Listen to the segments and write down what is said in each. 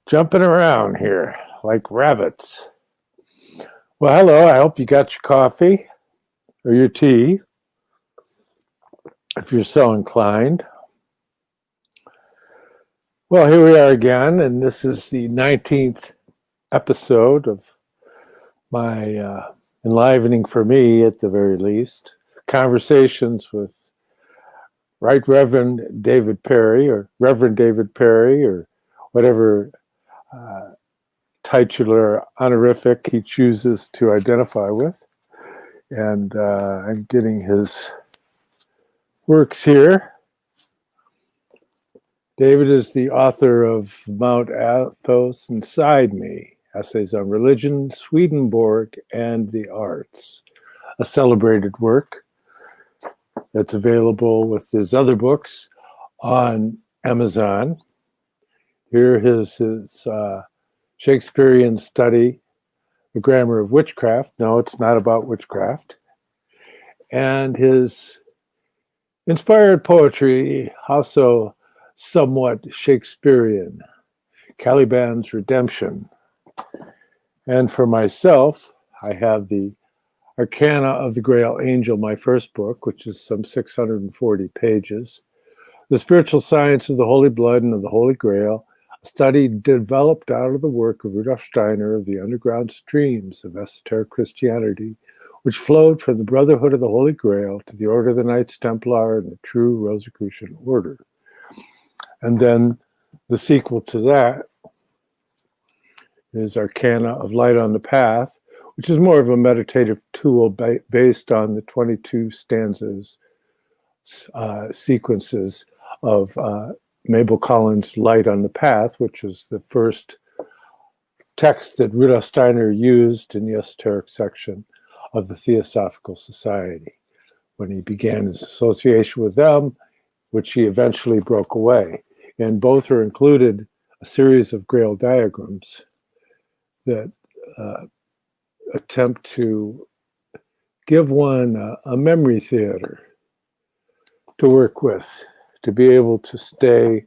Jumping around here like rabbits. Well, hello. I hope you got your coffee or your tea, if you're so inclined. Well, here we are again, and this is the 19th episode of my enlivening, for me at the very least, conversations with Right Reverend David Parry, or Reverend David Parry, or whatever titular honorific he chooses to identify with. And I'm getting his works here. David is the author of Mount Athos Inside Me, Essays on Religion, Swedenborg and the Arts, a celebrated work that's available with his other books on Amazon. Here is his Shakespearean study, The Grammar of Witchcraft. No, it's not about witchcraft. And his inspired poetry, also somewhat Shakespearean, Caliban's Redemption. And for myself, I have the Arcana of the Grail Angel, my first book, which is some 640 pages. The Spiritual Science of the Holy Blood and of the Holy Grail, a study developed out of the work of Rudolf Steiner of the underground streams of esoteric Christianity, which flowed from the Brotherhood of the Holy Grail to the Order of the Knights Templar and the True Rosicrucian Order. And then the sequel to that is Arcana of Light on the Path, which is more of a meditative tool based on the 22 stanzas, sequences of Mabel Collins' Light on the Path, which was the first text that Rudolf Steiner used in the esoteric section of the Theosophical Society when he began his association with them, which he eventually broke away. And both are included a series of Grail diagrams that attempt to give one a memory theater to work with, to be able to stay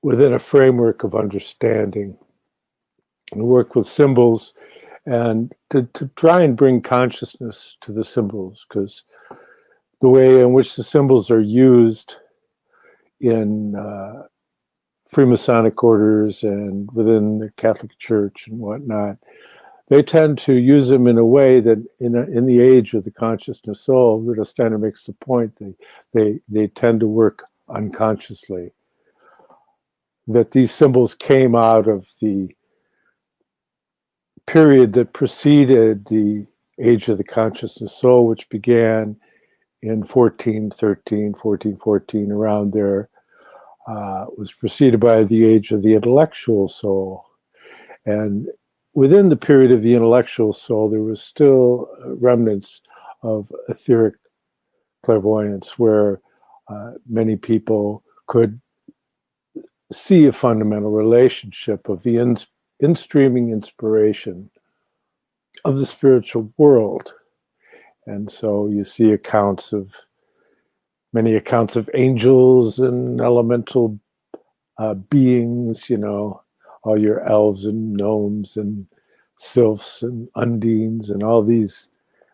within a framework of understanding and work with symbols and to try and bring consciousness to the symbols, because the way in which the symbols are used in Freemasonic orders and within the Catholic Church and whatnot, they tend to use them in a way that in the age of the consciousness soul, Rudolf Steiner makes the point, they tend to work unconsciously. That these symbols came out of the period that preceded the age of the consciousness soul, which began in 1413, 1414, around there, was preceded by the age of the intellectual soul. And within the period of the intellectual soul, there was still remnants of etheric clairvoyance where many people could see a fundamental relationship of the in-streaming inspiration of the spiritual world. And so you see many accounts of angels and elemental beings, all your elves and gnomes and sylphs and undines and all these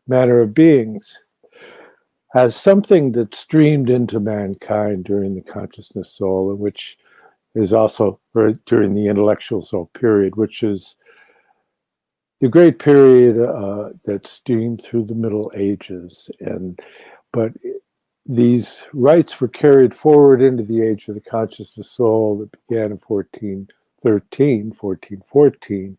manner of beings as something that streamed into mankind during the consciousness soul, and which is also during the intellectual soul period, which is the great period that streamed through the Middle Ages. But these rites were carried forward into the age of the consciousness soul that began in 1413, 1414.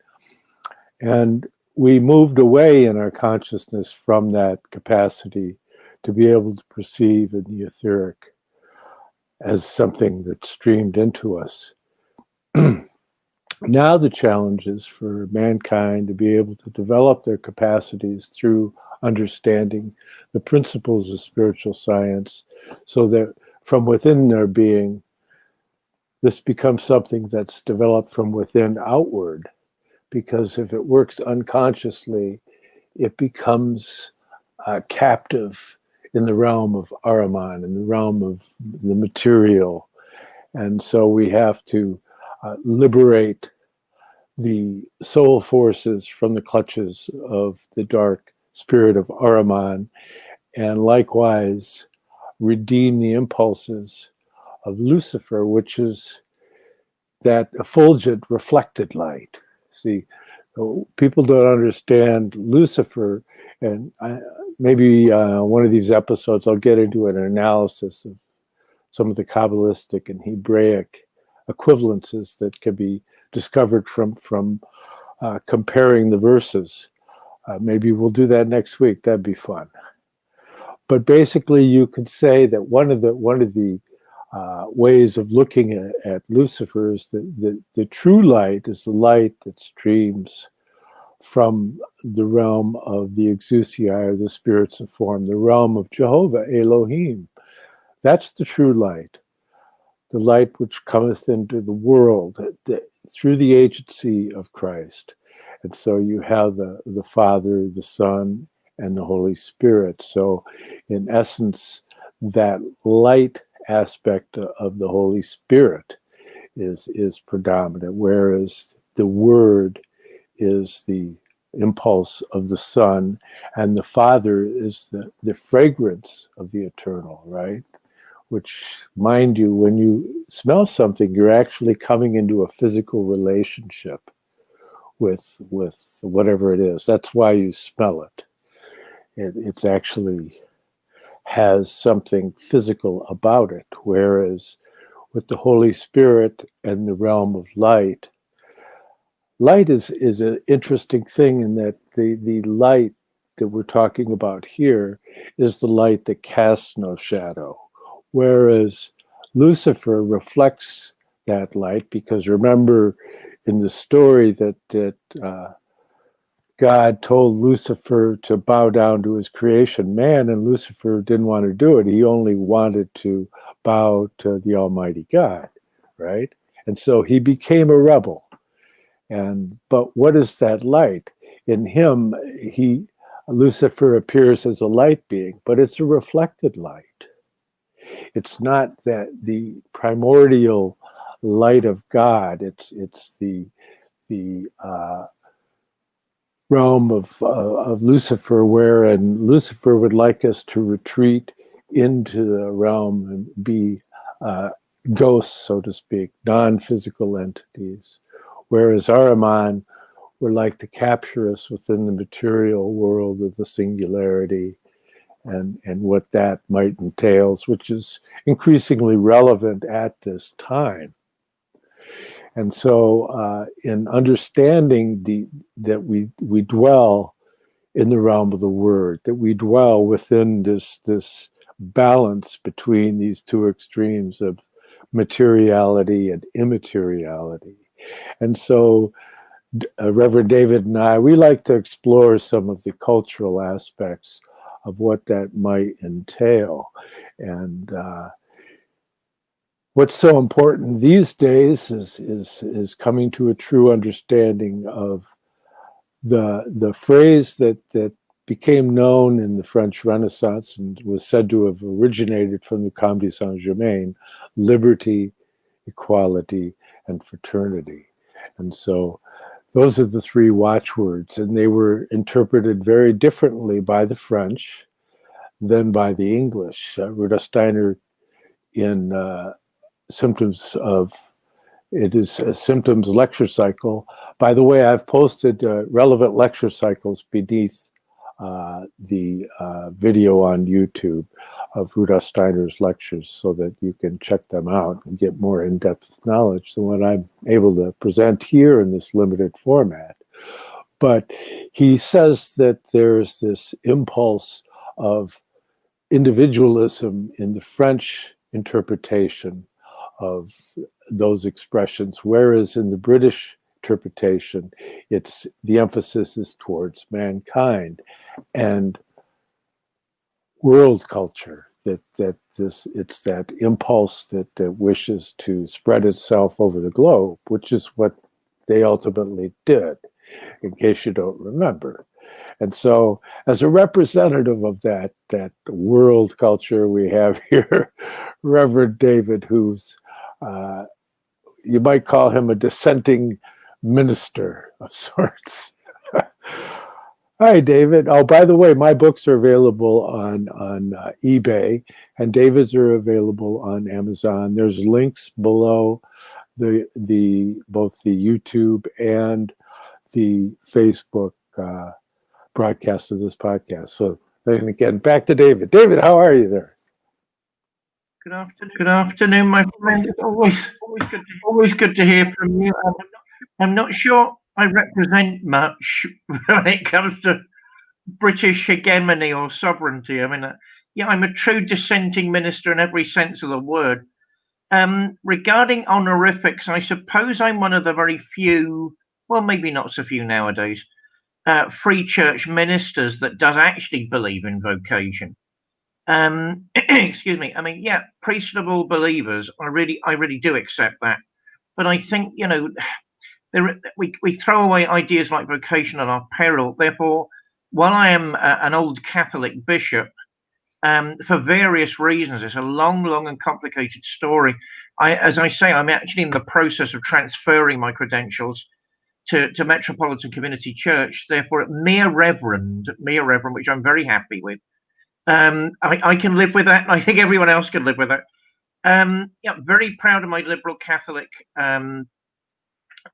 And we moved away in our consciousness from that capacity to be able to perceive in the etheric as something that streamed into us. Now the challenge is for mankind to be able to develop their capacities through understanding the principles of spiritual science, so that from within their being, this becomes something that's developed from within outward. Because if it works unconsciously, it becomes captive in the realm of Ahriman, in the realm of the material. And so we have to liberate the soul forces from the clutches of the dark spirit of Ahriman, and likewise redeem the impulses of Lucifer, which is that effulgent reflected light. See, people don't understand Lucifer, and maybe one of these episodes I'll get into an analysis of some of the Kabbalistic and Hebraic equivalences that can be discovered from comparing the verses. Maybe we'll do that next week. That'd be fun. But basically, you could say that one of the ways of looking at Lucifer is that the true light is the light that streams from the realm of the exousiae, or the spirits of form, the realm of Jehovah, Elohim. That's the true light, the light which cometh into the world through the agency of Christ. And so you have the Father, the Son, and the Holy Spirit. So in essence, that light aspect of the Holy Spirit is predominant, whereas the Word is the impulse of the Son, and the Father is the fragrance of the eternal, right? Which, mind you, when you smell something, you're actually coming into a physical relationship with whatever it is. That's why you smell it. It's actually has something physical about it, whereas with the Holy Spirit and the realm of light, light is an interesting thing in that the light that we're talking about here is the light that casts no shadow, whereas Lucifer reflects that light, because remember in the story that God told Lucifer to bow down to his creation man, and Lucifer didn't want to do it. He only wanted to bow to the Almighty God, right? And so he became a rebel. But what is that light? In him, Lucifer appears as a light being, but it's a reflected light. It's not that the primordial light of God. It's the realm of Lucifer, wherein Lucifer would like us to retreat into the realm and be ghosts, so to speak, non-physical entities, whereas Ahriman would like to capture us within the material world of the singularity and what that might entails, which is increasingly relevant at this time. And so in understanding that we dwell in the realm of the Word, that we dwell within this balance between these two extremes of materiality and immateriality. And so Reverend David and I, we like to explore some of the cultural aspects of what that might entail. And what's so important these days is coming to a true understanding of the phrase that became known in the French Renaissance and was said to have originated from the Comte Saint-Germain: liberty, equality, and fraternity. And so those are the three watchwords, and they were interpreted very differently by the French than by the English. Rudolf Steiner, in Symptoms of, it is a Symptoms lecture cycle. By the way, I've posted relevant lecture cycles beneath the video on YouTube of Rudolf Steiner's lectures, so that you can check them out and get more in-depth knowledge than what I'm able to present here in this limited format. But he says that there's this impulse of individualism in the French interpretation of those expressions, whereas in the British interpretation, the emphasis is towards mankind and world culture. It's that impulse that wishes to spread itself over the globe, which is what they ultimately did, in case you don't remember. And so, as a representative of that world culture, we have here Reverend David, who's you might call him a dissenting minister of sorts. Hi, David. Oh, by the way, my books are available on eBay, and David's are available on Amazon. There's links below the both the YouTube and the Facebook broadcast of this podcast. So then again, back to David. David, how are you there? Good afternoon. Good afternoon, my friend. It's always good to hear from you. I'm not sure I represent much when it comes to British hegemony or sovereignty. I mean, yeah, I'm a true dissenting minister in every sense of the word. Regarding honorifics, I suppose I'm one of the very few, well, maybe not so few nowadays, free church ministers that does actually believe in vocation. Excuse me. I mean, yeah, priestable believers. I really do accept that. But I think, you know, we throw away ideas like vocation at our peril. Therefore, while I am an old Catholic bishop, for various reasons, it's a long and complicated story. As I say, I'm actually in the process of transferring my credentials to Metropolitan Community Church. Therefore, mere reverend, which I'm very happy with. I can live with that, and I think everyone else can live with that. Yeah, very proud of my liberal Catholic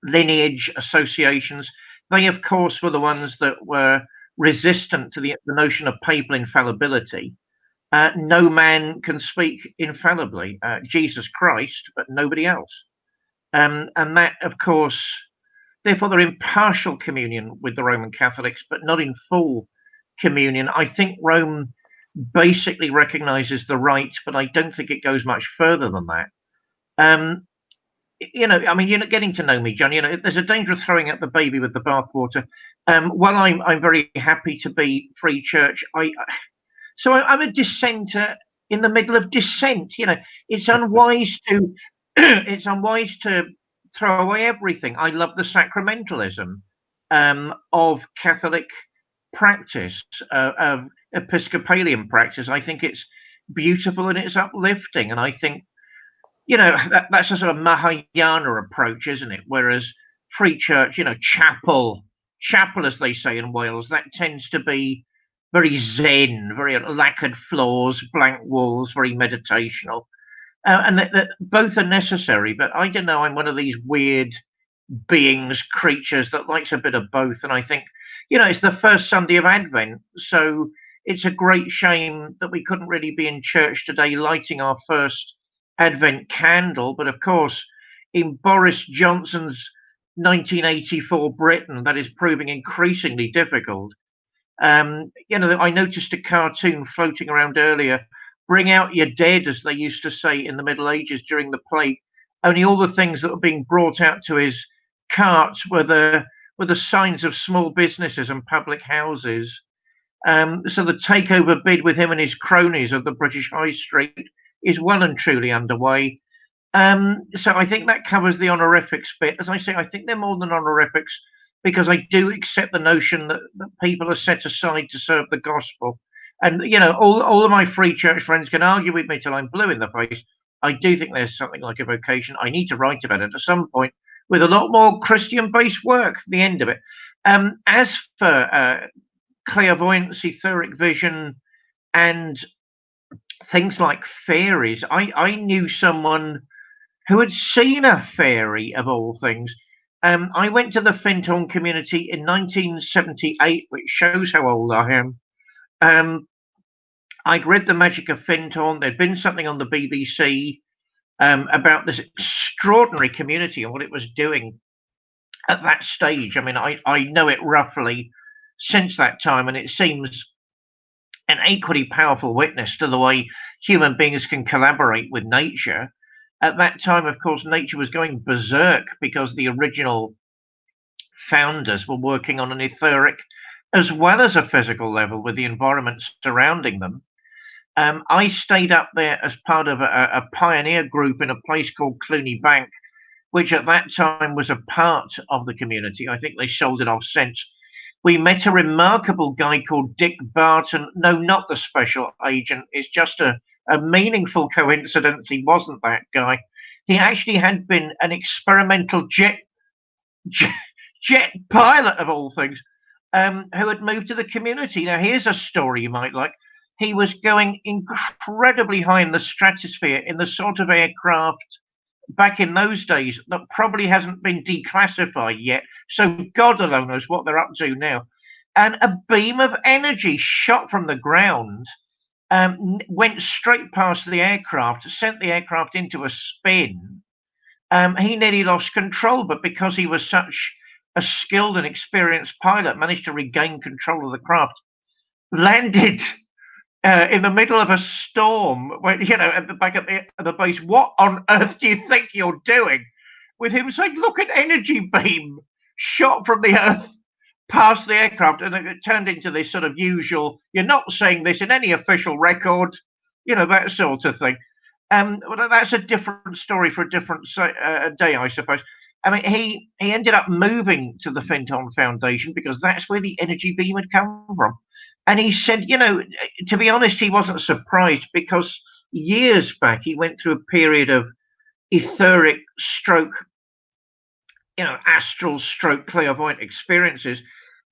lineage associations. They, of course, were the ones that were resistant to the notion of papal infallibility. No man can speak infallibly. Jesus Christ, but nobody else. And that, of course, therefore they're in partial communion with the Roman Catholics, but not in full communion. I think Rome basically recognizes the right, but I don't think it goes much further than that. You know, I mean, you're not getting to know me, John. You know, there's a danger of throwing out the baby with the bathwater. While I'm very happy to be free church, so I'm a dissenter in the middle of dissent. You know, it's unwise to it's unwise to throw away everything. I love the sacramentalism of Catholic practice, of Episcopalian practice. I think it's beautiful and it's uplifting, and I think, you know, that's a sort of Mahayana approach, isn't it? Whereas free church, you know, chapel as they say in Wales, that tends to be very zen, very lacquered floors, blank walls, very meditational. And that both are necessary, but I don't know, I'm one of these weird beings, creatures that likes a bit of both. And I think, you know, it's the first Sunday of Advent, so it's a great shame that we couldn't really be in church today lighting our first Advent candle. But of course, in Boris Johnson's 1984 Britain, that is proving increasingly difficult. You know, I noticed a cartoon floating around earlier. Bring out your dead, as they used to say in the Middle Ages during the plague. Only all the things that were being brought out to his carts were the signs of small businesses and public houses. So the takeover bid with him and his cronies of the British High Street is well and truly underway. So I think that covers the honorifics bit. As I say, I think they're more than honorifics, because I do accept the notion that people are set aside to serve the gospel. And, you know, all of my free church friends can argue with me till I'm blue in the face. I do think there's something like a vocation. I need to write about it at some point with a lot more Christian-based work, the end of it. As for clairvoyance, etheric vision, and things like fairies, I knew someone who had seen a fairy, of all things. I went to the Findhorn community in 1978, which shows how old I am. I'd read The Magic of Findhorn. There'd been something on the BBC about this extraordinary community and what it was doing at that stage. I mean, I know it roughly since that time, and it seems an equally powerful witness to the way human beings can collaborate with nature. At that time, of course, nature was going berserk because the original founders were working on an etheric as well as a physical level with the environment surrounding them. I stayed up there as part of a pioneer group in a place called Cluny Bank, which at that time was a part of the community. I think they sold it off since. we met a remarkable guy called Dick Barton. No, not the special agent. It's just a meaningful coincidence he wasn't that guy. He actually had been an experimental jet pilot, of all things, who had moved to the community. Now, here's a story you might like. He was going incredibly high in the stratosphere in the sort of aircraft back in those days that probably hasn't been declassified yet. So God alone knows what they're up to now. And a beam of energy shot from the ground, went straight past the aircraft, sent the aircraft into a spin. He nearly lost control, but because he was such a skilled and experienced pilot, managed to regain control of the craft, landed in the middle of a storm, when, at the back at the base. What on earth do you think you're doing? With him saying, look, an energy beam shot from the earth past the aircraft, and it turned into this sort of usual, you're not saying this in any official record, that sort of thing. Well, that's a different story for a different day, I suppose. I mean, he ended up moving to the Findhorn Foundation because that's where the energy beam had come from. And he said, to be honest, he wasn't surprised, because years back he went through a period of etheric stroke, astral stroke clairvoyant experiences.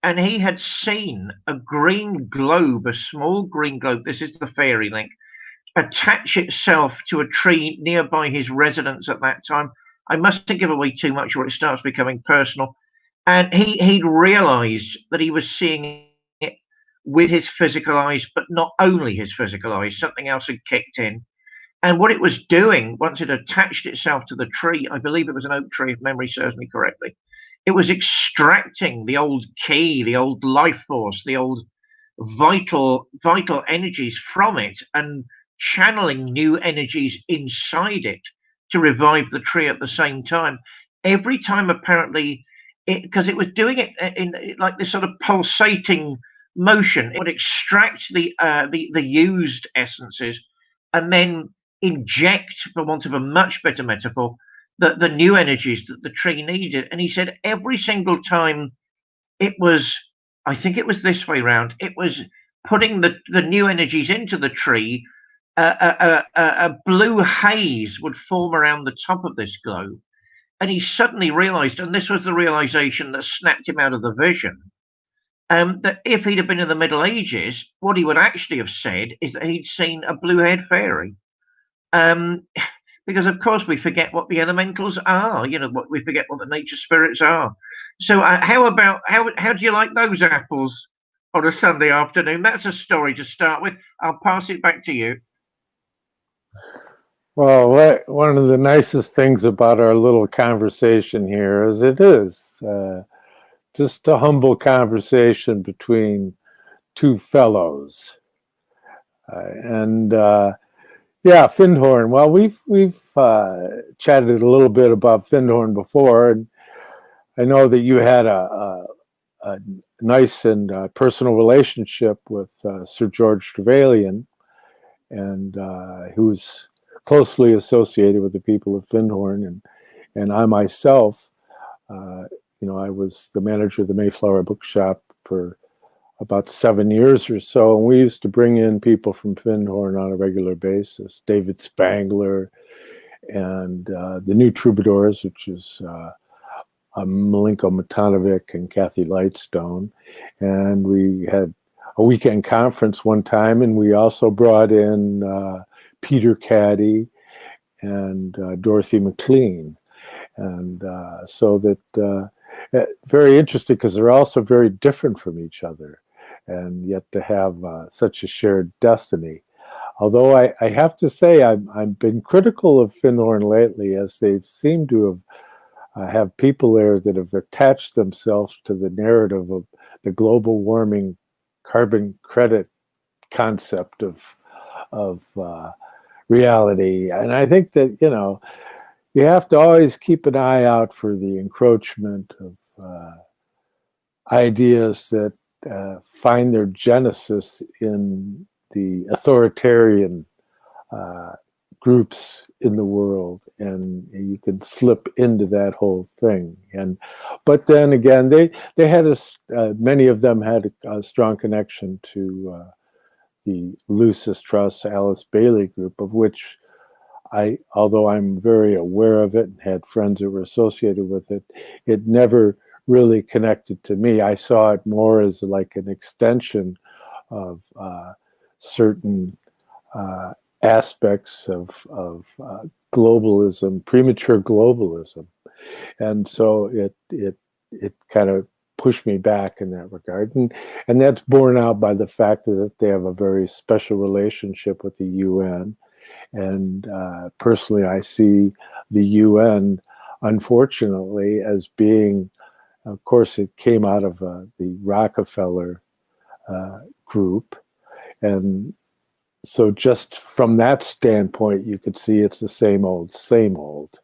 And he had seen a green globe, a small green globe, this is the fairy link, attach itself to a tree nearby his residence at that time. I mustn't give away too much or it starts becoming personal. And he'd realized that he was seeing it with his physical eyes, but not only his physical eyes, something else had kicked in. And what it was doing, once it attached itself to the tree, I believe it was an oak tree, if memory serves me correctly, it was extracting the old key, the old life force, the old vital energies from it, and channeling new energies inside it to revive the tree at the same time. Every time, apparently, because it was doing it in like this sort of pulsating motion, it would extract the used essences and then inject, for want of a much better metaphor, the new energies that the tree needed. And he said every single time it was, I think it was this way round, it was putting the new energies into the tree, a blue haze would form around the top of this globe. And he suddenly realized, and this was the realization that snapped him out of the vision, that if he'd have been in the Middle Ages, what he would actually have said is that he'd seen a blue-haired fairy. Because, of course, we forget what the elementals are, we forget what the nature spirits are. So how do you like those apples on a Sunday afternoon? That's a story to start with. I'll pass it back to you. Well, one of the nicest things about our little conversation here is it is just a humble conversation between two fellows. Yeah, Findhorn. Well, we've chatted a little bit about Findhorn before, and I know that you had a nice and personal relationship with Sir George Trevelyan, and who's closely associated with the people of Findhorn, and I myself, I was the manager of the Mayflower Bookshop for about 7 years or so, and we used to bring in people from Findhorn on a regular basis. David Spangler and the New Troubadours, which is Milenko Matanovic and Kathy Lightstone, and we had a weekend conference one time, and we also brought in Peter Caddy and Dorothy McLean, and so that very interesting, because they're also very different from each other, and yet to have such a shared destiny. Although I have to say I've been critical of Findhorn lately, as they seem to have people there that have attached themselves to the narrative of the global warming carbon credit concept of reality. And I think that, you have to always keep an eye out for the encroachment of ideas that find their genesis in the authoritarian groups in the world, and you can slip into that whole thing. But then again, they had many of them had a strong connection to the Lucis Trust Alice Bailey group, of which although I'm very aware of it and had friends that were associated with it, it never really connected to me. I saw it more as like an extension of certain aspects of globalism, premature globalism, and so it kind of pushed me back in that regard, and that's borne out by the fact that they have a very special relationship with the UN, and personally, I see the UN, unfortunately, as being, of course, it came out of the Rockefeller group, and so just from that standpoint, you could see it's the same old, same old.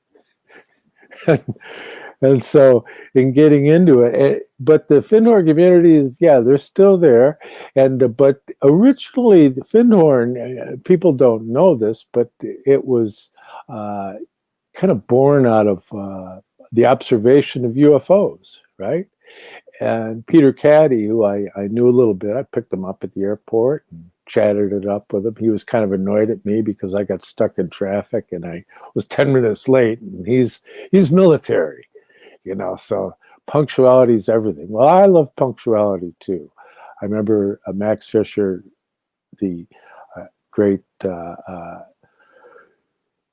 And so in getting into it, but the Findhorn community is, yeah, they're still there. But originally the Findhorn, people don't know this, but it was kind of born out of the observation of UFOs, right? And Peter Caddy, who I knew a little bit, I picked him up at the airport and chatted it up with him. He was kind of annoyed at me because I got stuck in traffic and I was 10 minutes late, and he's military, so punctuality is everything. Well, I love punctuality too. I remember Max Fisher, the great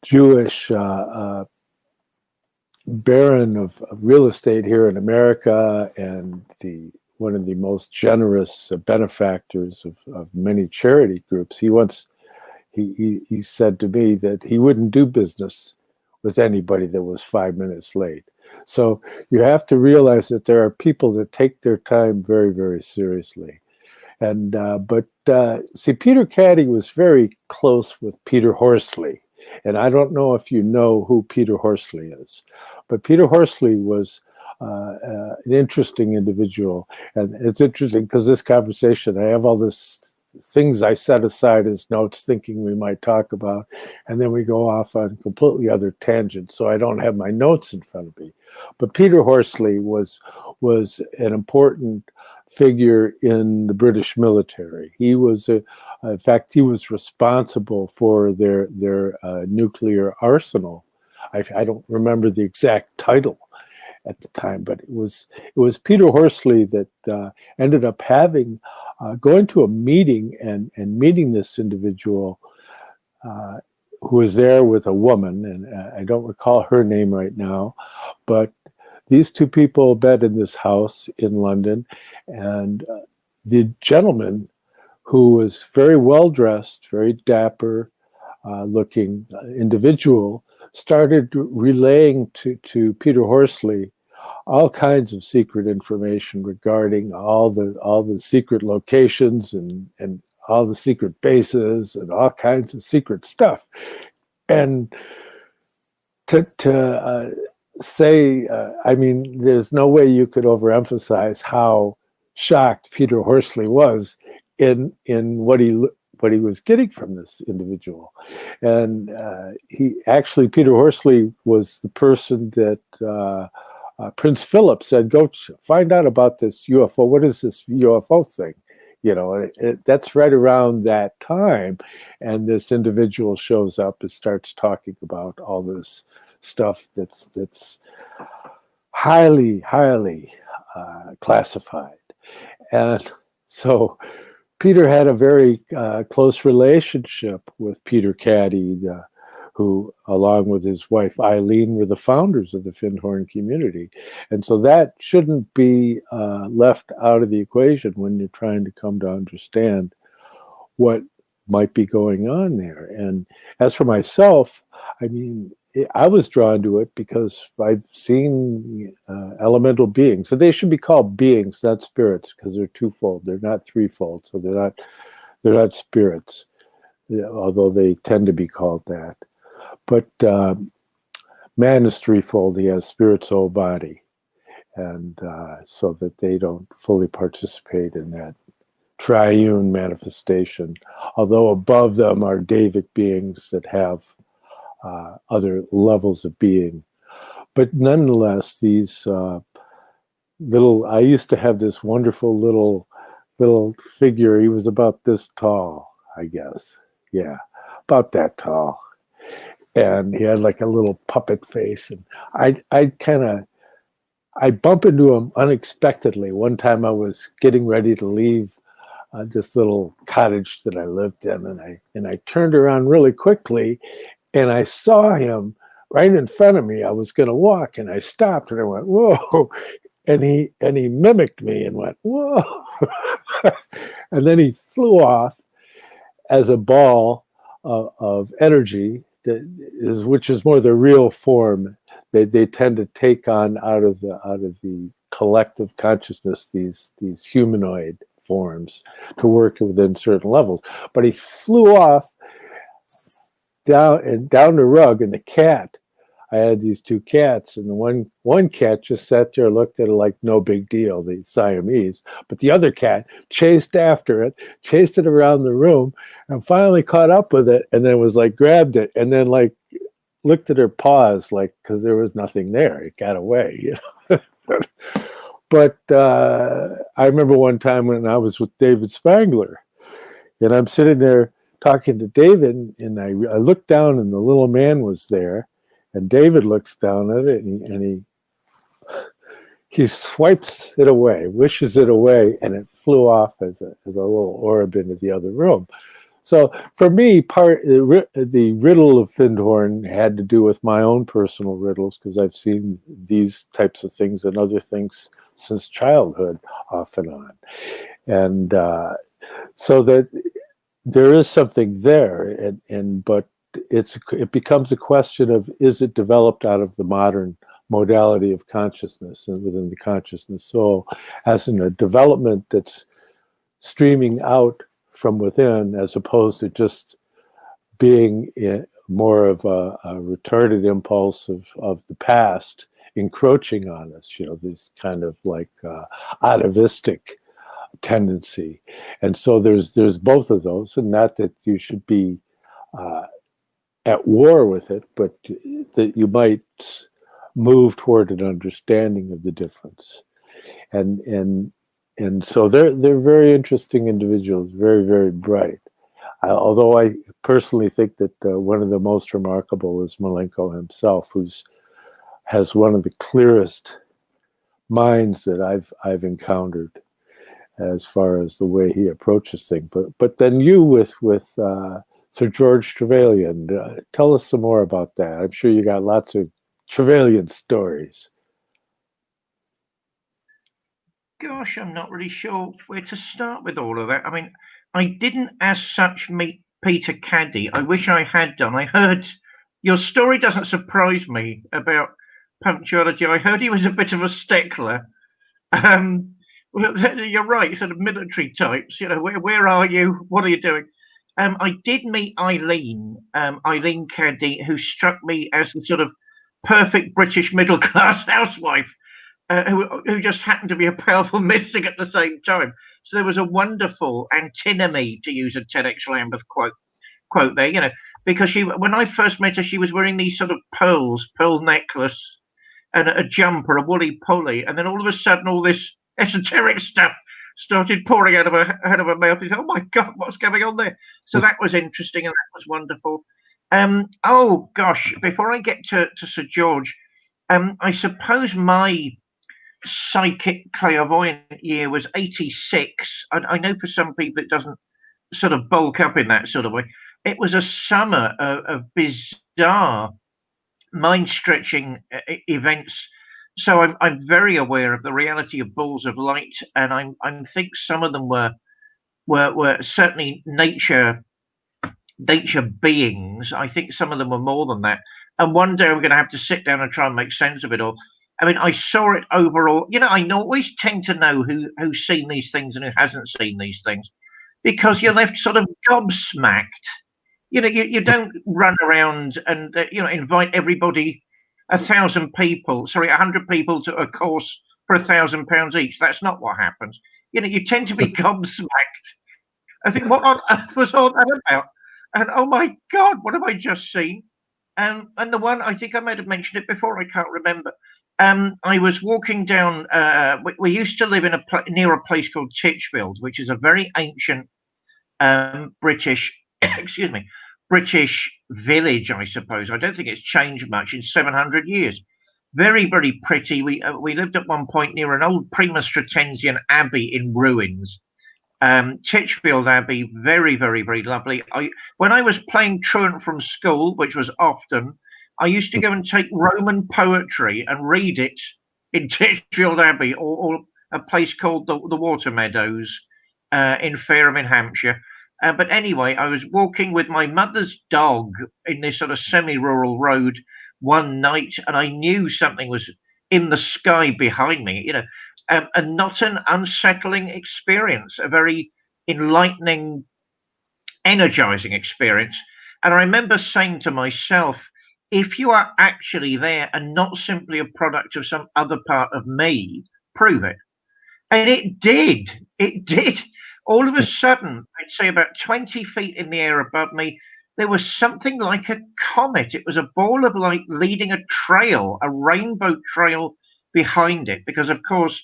Jewish baron of real estate here in America, and one of the most generous benefactors of many charity groups. He said to me that he wouldn't do business with anybody that was 5 minutes late. So you have to realize that there are people that take their time very, very seriously. But Peter Caddy was very close with Peter Horsley. And I don't know if you know who Peter Horsley is, but Peter Horsley was an interesting individual. And it's interesting because this conversation, I have all this things I set aside as notes thinking we might talk about, and then we go off on completely other tangents, so I don't have my notes in front of me. But Peter Horsley was an important figure in the British military. He was in fact, he was responsible for their nuclear arsenal. I don't remember the exact title at the time, but it was Peter Horsley that ended up going to a meeting and meeting this individual who was there with a woman, and I don't recall her name right now, but these two people met in this house in London, and the gentleman, who was very well dressed, very dapper looking individual, started relaying to Peter Horsley all kinds of secret information regarding all the secret locations and all the secret bases and all kinds of secret stuff. And to say, I mean, there's no way you could overemphasize how shocked Peter Horsley was in what he was getting from this individual. And Peter Horsley was the person that Prince Philip said, go find out about this UFO. What is this UFO thing? That's right around that time. And this individual shows up and starts talking about all this stuff that's highly, highly classified. And so Peter had a very close relationship with Peter Caddy, who, along with his wife Eileen, were the founders of the Findhorn community. And so that shouldn't be left out of the equation when you're trying to come to understand what might be going on there. And as for myself, I mean, I was drawn to it because I've seen elemental beings. So they should be called beings, not spirits, because they're twofold. They're not threefold. So they're not spirits, although they tend to be called that. But man is threefold. He has spirit, soul, body. And so that they don't fully participate in that triune manifestation. Although above them are Davic beings that have other levels of being. But nonetheless, these I used to have this wonderful little figure. He was about this tall, I guess. Yeah, about that tall. And he had like a little puppet face. And I'd bump into him unexpectedly. One time I was getting ready to leave this little cottage that I lived in, and I turned around really quickly, and I saw him right in front of me. I was going to walk, and I stopped, and I went, "Whoa!" And he mimicked me and went, "Whoa!" And then he flew off as a ball of energy which is more the real form. They tend to take on out of the collective consciousness these humanoid forms to work within certain levels. But he flew off down the rug, and the cat. I had these two cats, and the one cat just sat there, looked at it like no big deal, the Siamese. But the other cat chased after it, chased it around the room, and finally caught up with it, and then was like grabbed it, and then like looked at her paws, like because there was nothing there. It got away, you know. But I remember one time when I was with David Spangler, and I'm sitting there talking to David, and I looked down, and the little man was there. And David looks down at it, and he swipes it away, wishes it away, and it flew off as a little orb into the other room. So for me, the riddle of Findhorn had to do with my own personal riddles, because I've seen these types of things and other things since childhood, off and on. And so that there is something there, but it becomes a question of, is it developed out of the modern modality of consciousness and within the consciousness soul, as in a development that's streaming out from within, as opposed to just being more of a retarded impulse of the past encroaching on us, you know, this kind of like atavistic tendency. And so there's both of those, and not that you should be at war with it, but that you might move toward an understanding of the difference. And so they're very interesting individuals, very, very bright. Although I personally think that one of the most remarkable is Malenko himself, has one of the clearest minds that I've encountered as far as the way he approaches things. But then you with Sir George Trevelyan, tell us some more about that. I'm sure you got lots of Trevelyan stories. Gosh, I'm not really sure where to start with all of that. I mean, I didn't as such meet Peter Caddy. I wish I had done. I heard your story doesn't surprise me about punctuality. I heard he was a bit of a stickler. Well, you're right, sort of military types. You know, where are you? What are you doing? I did meet Eileen Caddy, who struck me as the sort of perfect British middle class housewife, who just happened to be a powerful mystic at the same time. So there was a wonderful antinomy, to use a TEDx Lambeth quote there, you know, because when I first met her, she was wearing these sort of pearl necklace, and a jumper, a woolly polly, and then all of a sudden, all this esoteric stuff started pouring out of her mouth. He said, "Oh my God, what's going on there?" So that was interesting, and that was wonderful. Oh gosh, before I get to Sir George, I suppose my psychic clairvoyant year was 86. I know for some people it doesn't sort of bulk up in that sort of way. It was a summer of bizarre, mind-stretching events. So I'm very aware of the reality of balls of light, and I think some of them were certainly nature beings. I think some of them were more than that. And one day we're going to have to sit down and try and make sense of it all. I mean, I saw it overall. You know, I always tend to know who's seen these things and who hasn't seen these things, because you're left sort of gobsmacked. You know, you don't run around and invite everybody, 1,000 people, 100 people to a course for £1,000 each. That's not what happens. You know, you tend to be gobsmacked. I think, what on earth was all that about? And oh my God, what have I just seen? And the one, I think I might have mentioned it before, I can't remember. I was walking down. We used to live in near a place called Titchfield, which is a very ancient British, excuse me, British village, I suppose. I don't think it's changed much in 700 years. Very, very pretty. We lived at one point near an old Premonstratensian abbey in ruins. Titchfield Abbey, very, very, very lovely. When I was playing truant from school, which was often, I used to go and take Roman poetry and read it in Titchfield Abbey, or a place called the Water Meadows in Fareham in Hampshire. But anyway, I was walking with my mother's dog in this sort of semi-rural road one night, and I knew something was in the sky behind me, and not an unsettling experience, a very enlightening, energizing experience. And I remember saying to myself, if you are actually there and not simply a product of some other part of me, prove it. And it did. It did. All of a sudden, I'd say about 20 feet in the air above me, there was something like a comet. It was a ball of light leading a trail, a rainbow trail behind it, because, of course,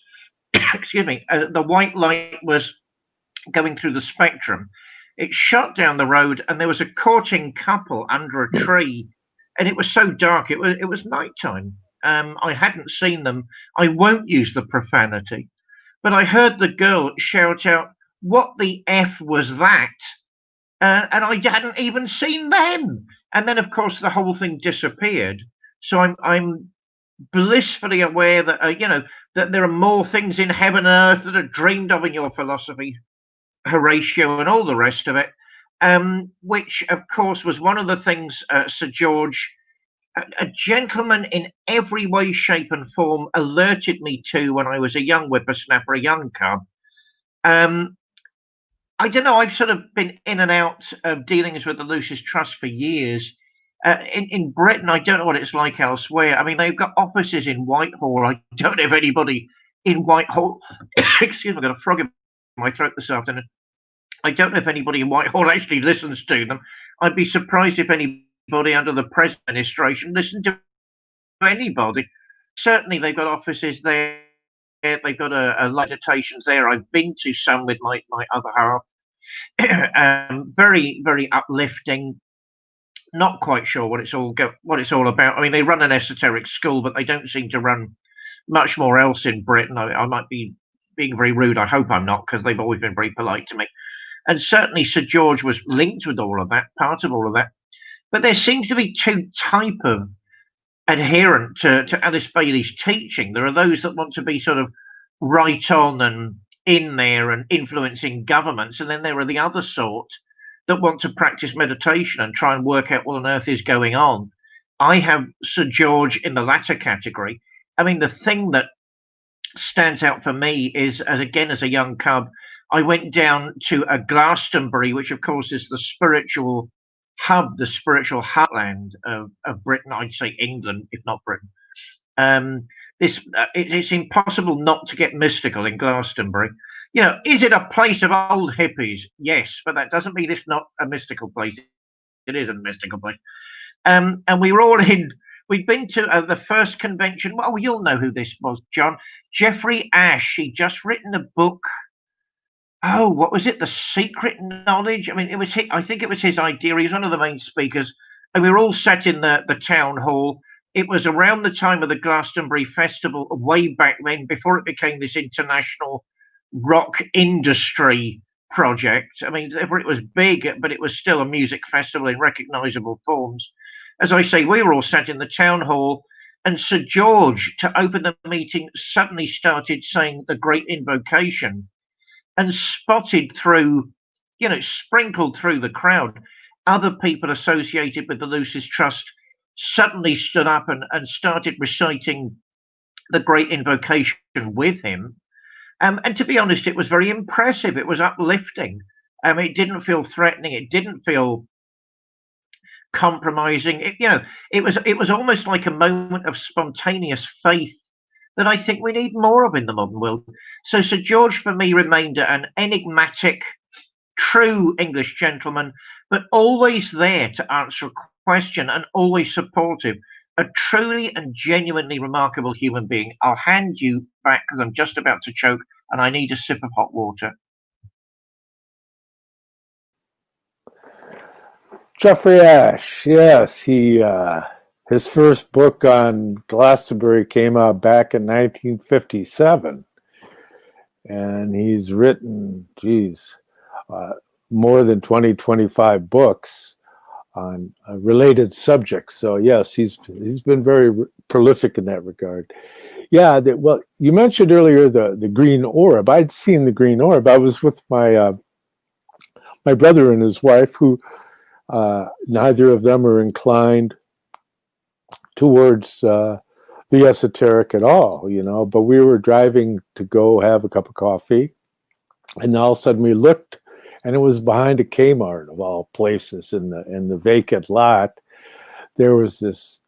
excuse me, the white light was going through the spectrum. It shot down the road, and there was a courting couple under a tree, and it was so dark. It was nighttime. I hadn't seen them. I won't use the profanity, but I heard the girl shout out, "What the F was that?" And I hadn't even seen them. And then, of course, the whole thing disappeared. So I'm blissfully aware that that there are more things in heaven and earth that are dreamed of in your philosophy, Horatio, and all the rest of it. Which, of course, was one of the things Sir George, a gentleman in every way, shape, and form, alerted me to when I was a young whippersnapper, a young cub. I don't know. I've sort of been in and out of dealings with the Lucis Trust for years. In Britain, I don't know what it's like elsewhere. I mean, they've got offices in Whitehall. I don't know if anybody in Whitehall, excuse me, I've got a frog in my throat this afternoon. I don't know if anybody in Whitehall actually listens to them. I'd be surprised if anybody under the present administration listened to anybody. Certainly, they've got offices there. They've got a lot of meditations there. I've been to some with my other half. Very, very uplifting. Not quite sure what it's all about. I mean, they run an esoteric school, but they don't seem to run much more else in Britain. I might be being very rude. I hope I'm not, because they've always been very polite to me. And certainly Sir George was linked with all of that, part of all of that. But there seems to be two types of adherent to Alice Bailey's teaching. There are those that want to be sort of right on and in there and influencing governments, and then there are the other sort that want to practice meditation and try and work out what on earth is going on. I have Sir George in the latter category. I mean, the thing that stands out for me is, as a young cub, I went down to a Glastonbury, which of course is the spiritual hub, the spiritual heartland of Britain. I'd say England, if not Britain. It's impossible not to get mystical in Glastonbury. Is it a place of old hippies? Yes, but that doesn't mean it's not a mystical place. It is a mystical place. And we were all in. We'd been to the first convention. Well, you'll know who this was, John. Jeffrey Ash. He'd just written a book. Oh, what was it? The Secret Knowledge? I mean, it was. I think it was his idea. He was one of the main speakers, and we were all sat in the town hall. It was around the time of the Glastonbury Festival, way back then, before it became this international rock industry project. I mean, it was big, but it was still a music festival in recognizable forms. As I say, we were all sat in the town hall, and Sir George, to open the meeting, suddenly started saying the Great Invocation, and spotted through, sprinkled through the crowd, other people associated with the Lucis Trust suddenly stood up and started reciting the Great Invocation with him. And to be honest, it was very impressive. It was uplifting. It didn't feel threatening. It didn't feel compromising. It was almost like a moment of spontaneous faith that I think we need more of in the modern world. So Sir George, for me, remained an enigmatic, true English gentleman, but always there to answer a question and always supportive. A truly and genuinely remarkable human being. I'll hand you back because I'm just about to choke and I need a sip of hot water. Jeffrey Ash, yes, his first book on Glastonbury came out back in 1957, and he's written, more than 25 books on related subjects. So yes, he's been very prolific in that regard. Yeah, well, you mentioned earlier the Green Orb. I'd seen the Green Orb. I was with my my brother and his wife, who neither of them are inclined towards the esoteric at all, but we were driving to go have a cup of coffee, and all of a sudden we looked, and it was behind a Kmart of all places in the vacant lot. There was this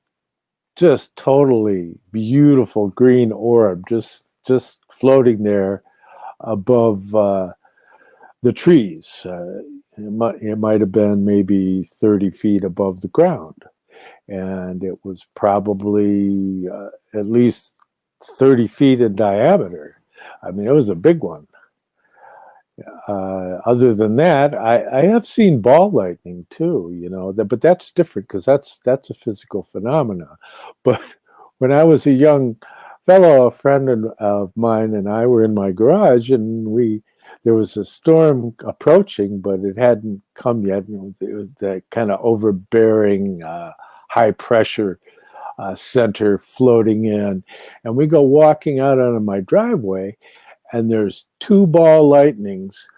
just totally beautiful green orb just floating there above the trees. It might have been maybe 30 feet above the ground, and it was probably at least 30 feet in diameter. I mean, it was a big one. Other than that, I have seen ball lightning too, but that's different because that's a physical phenomena. But when I was a young fellow, a friend of mine and I were in my garage, and there was a storm approaching, but it hadn't come yet. It was that kind of overbearing, high pressure center floating in, and we go walking out onto my driveway, and there's two ball lightnings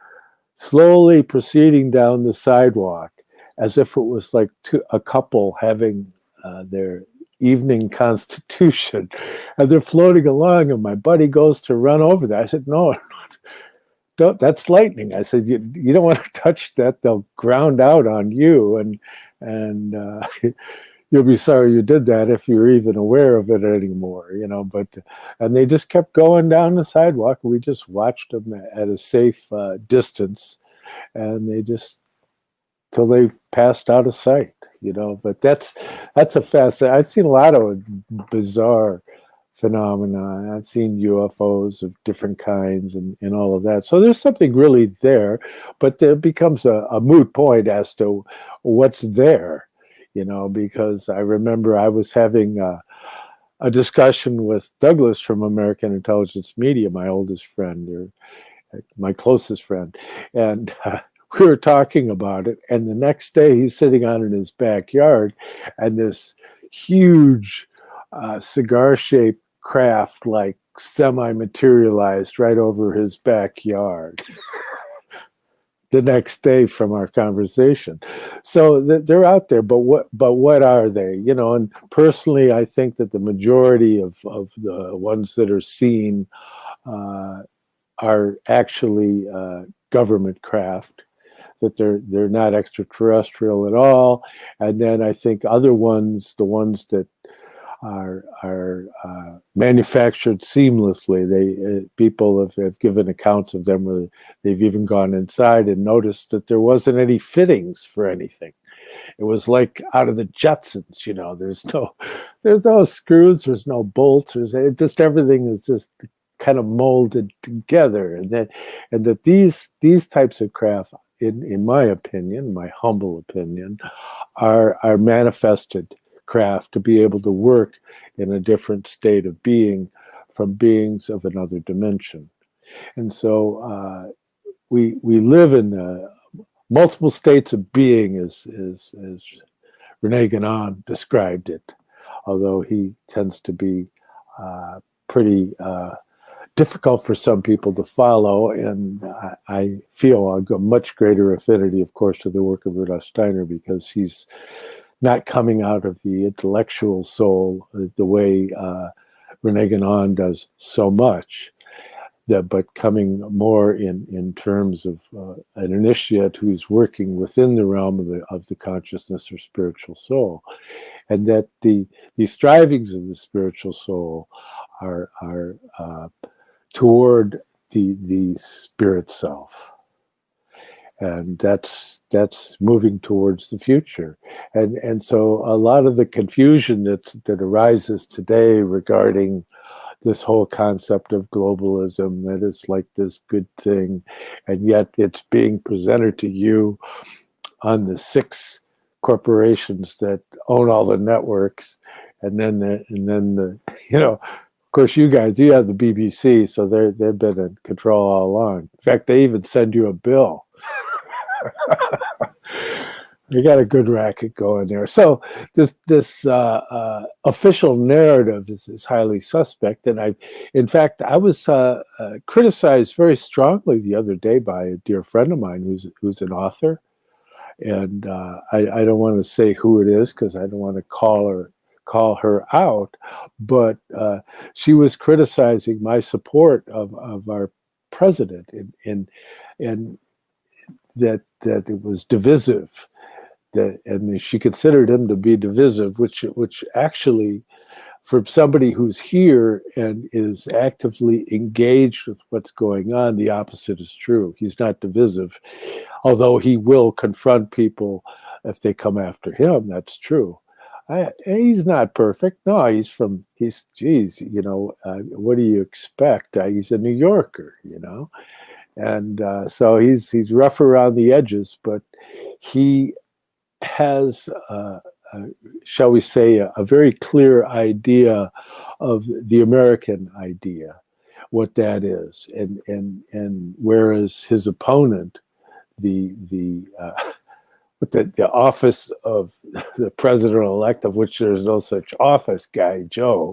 slowly proceeding down the sidewalk as if it was like a couple having their evening constitution, and they're floating along, and my buddy goes to run over there. I said, no, don't, that's lightning. I said, you don't want to touch that. They'll ground out on you, and you'll be sorry you did that if you're even aware of it anymore, but, and they just kept going down the sidewalk, and we just watched them at a safe distance, and they just, till they passed out of sight, but that's a fascinating, I've seen a lot of bizarre phenomena. I've seen UFOs of different kinds and all of that. So there's something really there, but there becomes a moot point as to what's there, because I remember I was having a discussion with Douglas from American Intelligence Media, my oldest friend, or my closest friend, and we were talking about it, and the next day he's sitting out in his backyard, and this huge cigar-shaped craft like semi-materialized right over his backyard the next day from our conversation. So they're out there, but what are they? And personally, I think that the majority of the ones that are seen are actually government craft, that they're not extraterrestrial at all. And then I think other ones, the ones that are manufactured seamlessly. People have given accounts of them where they've even gone inside and noticed that there wasn't any fittings for anything. It was like out of the Jetsons, there's no screws, there's no bolts, just everything is just kind of molded together, and that these types of craft, in my opinion, my humble opinion, are manifested craft to be able to work in a different state of being from beings of another dimension. And so we live in multiple states of being, as Rene Guénon described it, although he tends to be pretty difficult for some people to follow, and I feel a much greater affinity, of course, to the work of Rudolf Steiner, because he's not coming out of the intellectual soul the way Rene Guénon does so much, but coming more in terms of an initiate who's working within the realm of the consciousness or spiritual soul, and that the strivings of the spiritual soul are toward the spirit self. and that's moving towards the future. And so a lot of the confusion that arises today regarding this whole concept of globalism, that it's like this good thing, and yet it's being presented to you on the 6 corporations that own all the networks, and then the of course, you guys, you have the BBC, so they've been in control all along. In fact, they even send you a bill. You got a good racket going there. So this official narrative is highly suspect, and in fact, I was criticized very strongly the other day by a dear friend of mine who's an author, and I don't want to say who it is because I don't want to call her out, but she was criticizing my support of our president, and that it was divisive, and she considered him to be divisive, which actually, for somebody who's here and is actively engaged with what's going on, the opposite is true. He's not divisive, although he will confront people if they come after him. That's true. He's not perfect. No, geez, what do you expect? He's a New Yorker, and so he's rough around the edges, but he has, shall we say, a very clear idea of the American idea, what that is, and whereas his opponent, the office of the president-elect, of which there's no such office,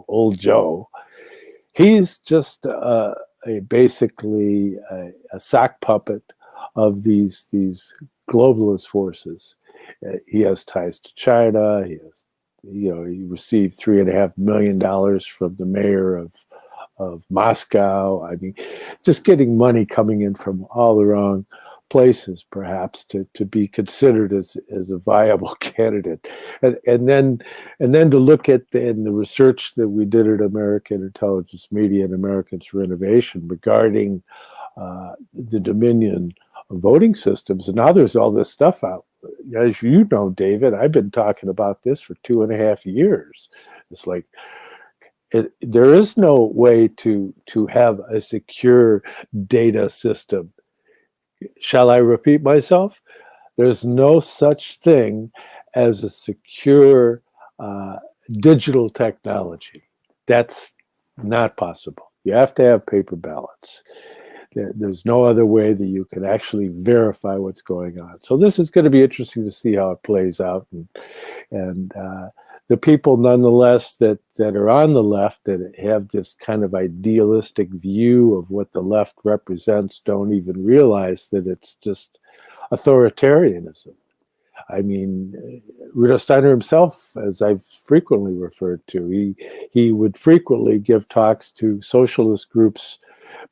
old Joe, he's just basically a sock puppet of these globalist forces. He has ties to China. He received $3.5 million from the mayor of Moscow. I mean, just getting money coming in from all the wrong places, perhaps, to be considered as a viable candidate. And then to look at in the research that we did at American Intelligence Media and Americans for Innovation regarding the Dominion voting systems, and now there's all this stuff out. As you know, David, I've been talking about this for 2.5 years. It's like there is no way to have a secure data system. Shall I repeat myself? There's no such thing as a secure digital technology. That's not possible. You have to have paper ballots. There's no other way that you can actually verify what's going on. So this is going to be interesting to see how it plays out. And the people, nonetheless, that are on the left that have this kind of idealistic view of what the left represents don't even realize that it's just authoritarianism. I mean, Rudolf Steiner himself, as I've frequently referred to, he would frequently give talks to socialist groups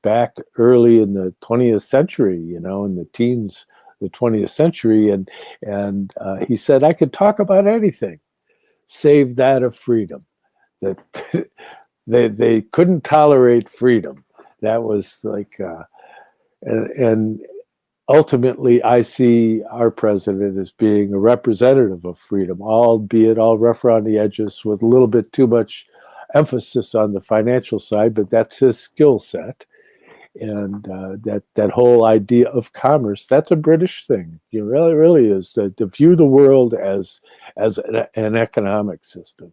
back early in the 20th century, in the teens, the 20th century, and he said, I could talk about anything save that of freedom. That they couldn't tolerate freedom. That was like, and ultimately, I see our president as being a representative of freedom, albeit all rough around the edges with a little bit too much emphasis on the financial side, but that's his skill set. And that whole idea of commerce, that's a British thing. It really is, to view the world as an economic system.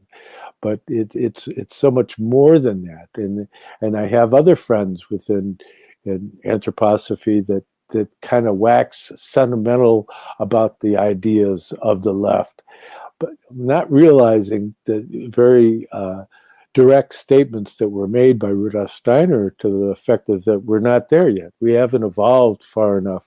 But it's so much more than that. And I have other friends in anthroposophy that kind of wax sentimental about the ideas of the left, but not realizing the very direct statements that were made by Rudolf Steiner to the effect that we're not there yet. We haven't evolved far enough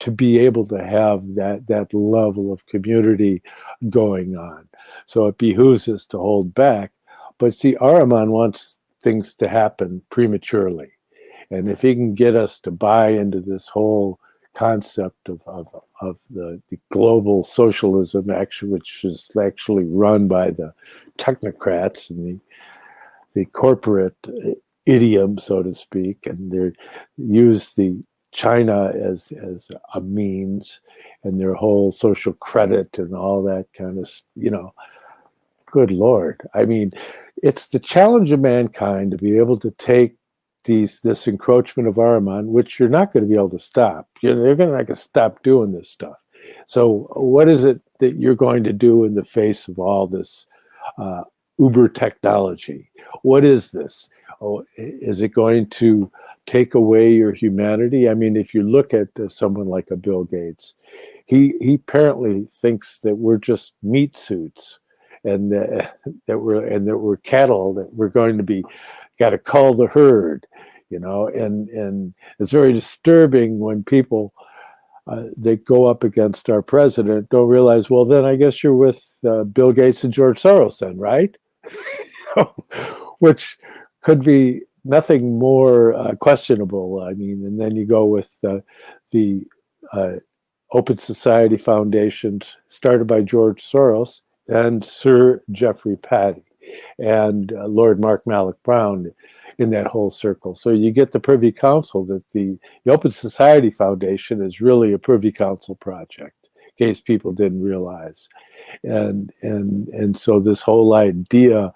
to be able to have that level of community going on. So it behooves us to hold back. But see, Ahriman wants things to happen prematurely. And if he can get us to buy into this whole concept of the global socialism, which is actually run by the technocrats and the corporate idiom, so to speak, and they use the China as a means, and their whole social credit and all that kind of, good Lord. I mean, it's the challenge of mankind to be able to take this encroachment of Ahriman, which you're not going to be able to stop. They're going to not going to stop doing this stuff. So what is it that you're going to do in the face of all this uber technology? What is this? Oh, is it going to take away your humanity? I mean, if you look at someone like a Bill Gates, he apparently thinks that we're just meat suits, and that we're cattle, that we're going to be got to cull the herd, and it's very disturbing when people that go up against our president don't realize, well, then I guess you're with Bill Gates and George Soros then, right? Which could be nothing more questionable. I mean, and then you go with the Open Society Foundations started by George Soros and Sir Geoffrey Patty and Lord Mark Malloch Brown in that whole circle. So you get the Privy Council that the Open Society Foundation is really a Privy Council project, in case people didn't realize. And so this whole idea,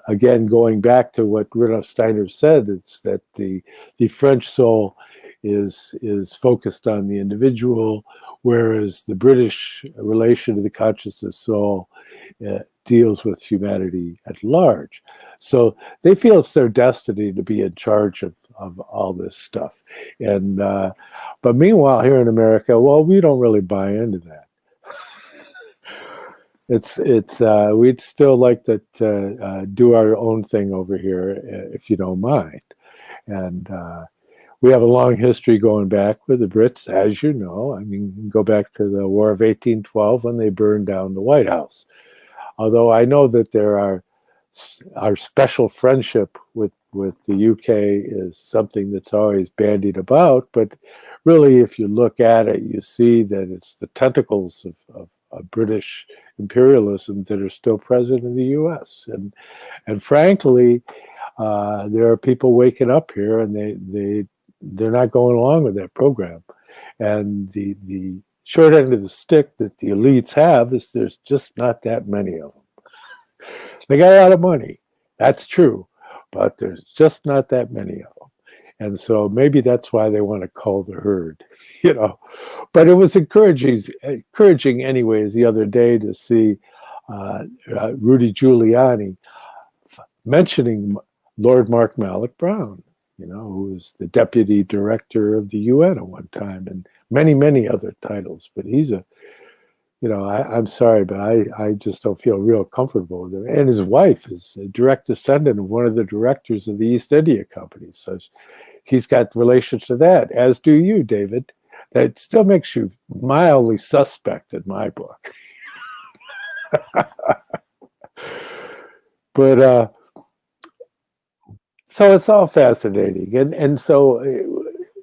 again, going back to what Rudolf Steiner said, it's that the French soul is focused on the individual, whereas the British relation to the consciousness soul deals with humanity at large. So they feel it's their destiny to be in charge of all this stuff. And but meanwhile, here in America, well, we don't really buy into that. We'd still like to do our own thing over here, if you don't mind. And we have a long history going back with the Brits, as you know. I mean, you can go back to the War of 1812 when they burned down the White House. Although I know that our special friendship with the UK is something that's always bandied about, but really, if you look at it, you see that it's the tentacles of British imperialism that are still present in the US. And frankly, there are people waking up here, and they're not going along with that program. And the short end of the stick that the elites have is there's just not that many of them. They got a lot of money, that's true, but there's just not that many of them. And so maybe that's why they want to cull the herd, But it was encouraging anyways the other day to see Rudy Giuliani mentioning Lord Mark Malloch Brown, who was the deputy director of the UN at one time, and many, many other titles. But he's I'm sorry, but I just don't feel real comfortable with him. And his wife is a direct descendant of one of the directors of the East India Company. So he's got relations to that, as do you, David. That still makes you mildly suspect in my book. But so it's all fascinating. And so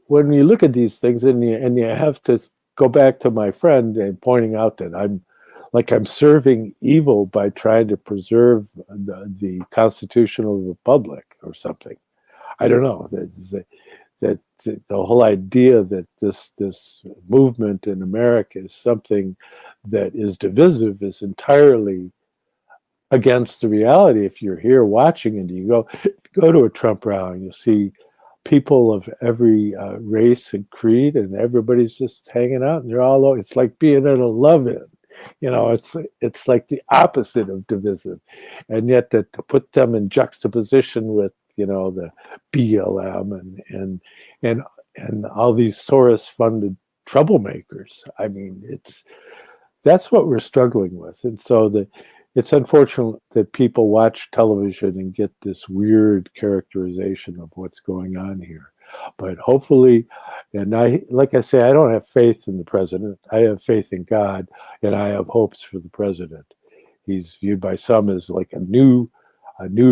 when you look at these things, and you have to go back to my friend and pointing out that I'm serving evil by trying to preserve the constitutional republic or something. I don't know. That the whole idea that this movement in America is something that is divisive is entirely against the reality. If you're here watching and you go to a Trump rally, you'll see people of every race and creed, and everybody's just hanging out, and they're all. It's like being at a love-in, It's like the opposite of divisive, and yet to put them in juxtaposition with the BLM and all these Soros-funded troublemakers. I mean, that's what we're struggling with, and so it's unfortunate that people watch television and get this weird characterization of what's going on here. But hopefully, and like I say, I don't have faith in the president. I have faith in God, and I have hopes for the president. He's viewed by some as like a new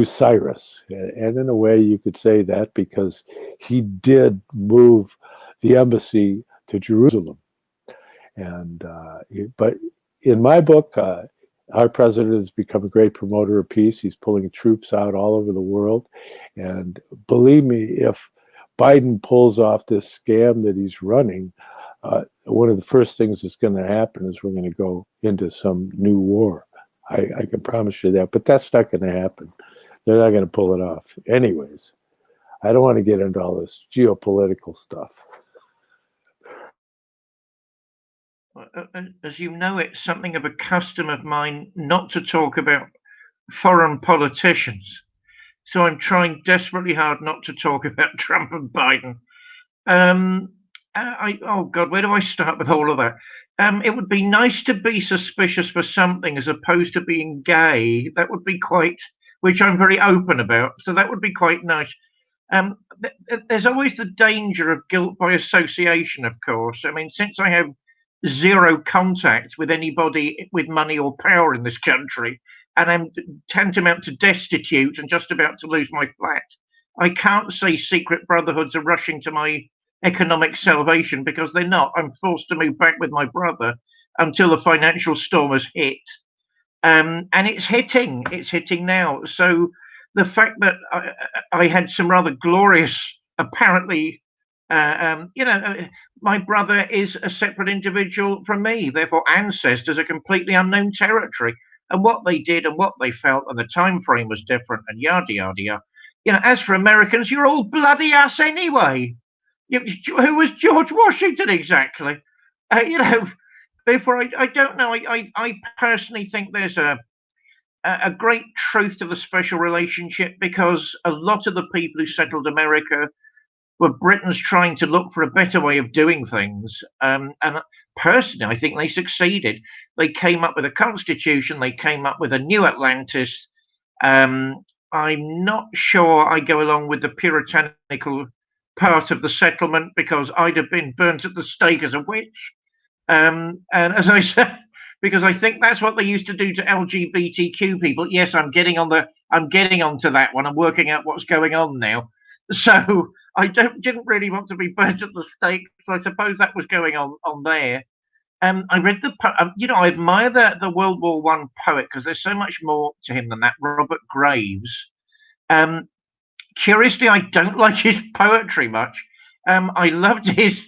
Cyrus. And in a way, you could say that because he did move the embassy to Jerusalem. And but in my book, our president has become a great promoter of peace. He's pulling troops out all over the world. And believe me, if Biden pulls off this scam that he's running, one of the first things that's going to happen is we're going to go into some new war. I can promise you that, but that's not going to happen. They're not going to pull it off. Anyways, I don't want to get into all this geopolitical stuff. As you know, it's something of a custom of mine not to talk about foreign politicians. So I'm trying desperately hard not to talk about Trump and Biden. Oh God, where do I start with all of that? It would be nice to be suspicious for something as opposed to being gay. That would be quite, which I'm very open about. So that would be quite nice. There's always the danger of guilt by association, of course. I mean, since I have zero contact with anybody with money or power in this country, and I'm tantamount to destitute and just about to lose my flat, I can't say secret brotherhoods are rushing to my economic salvation, because they're not. I'm forced to move back with my brother until the financial storm has hit. And it's hitting now. So the fact that I had some rather glorious, apparently, my brother is a separate individual from me, therefore ancestors are completely unknown territory. And what they did and what they felt and the time frame was different, and yada yada yada. As for Americans, you're all bloody ass anyway. Who was George Washington exactly? Therefore, I don't know. I personally think there's a great truth to the special relationship, because a lot of the people who settled America were Britons trying to look for a better way of doing things. And personally, I think they succeeded. They came up with a constitution. They came up with a new Atlantis. I'm not sure I go along with the puritanical part of the settlement, because I'd have been burnt at the stake as a witch. And as I said, because I think that's what they used to do to LGBTQ people. Yes, I'm getting onto that one. I'm working out what's going on now. So I didn't really want to be burnt at the stake. So I suppose that was going on there. I read I admire the World War I poet, because there's so much more to him than that. Robert Graves. Curiously, I don't like his poetry much. I loved his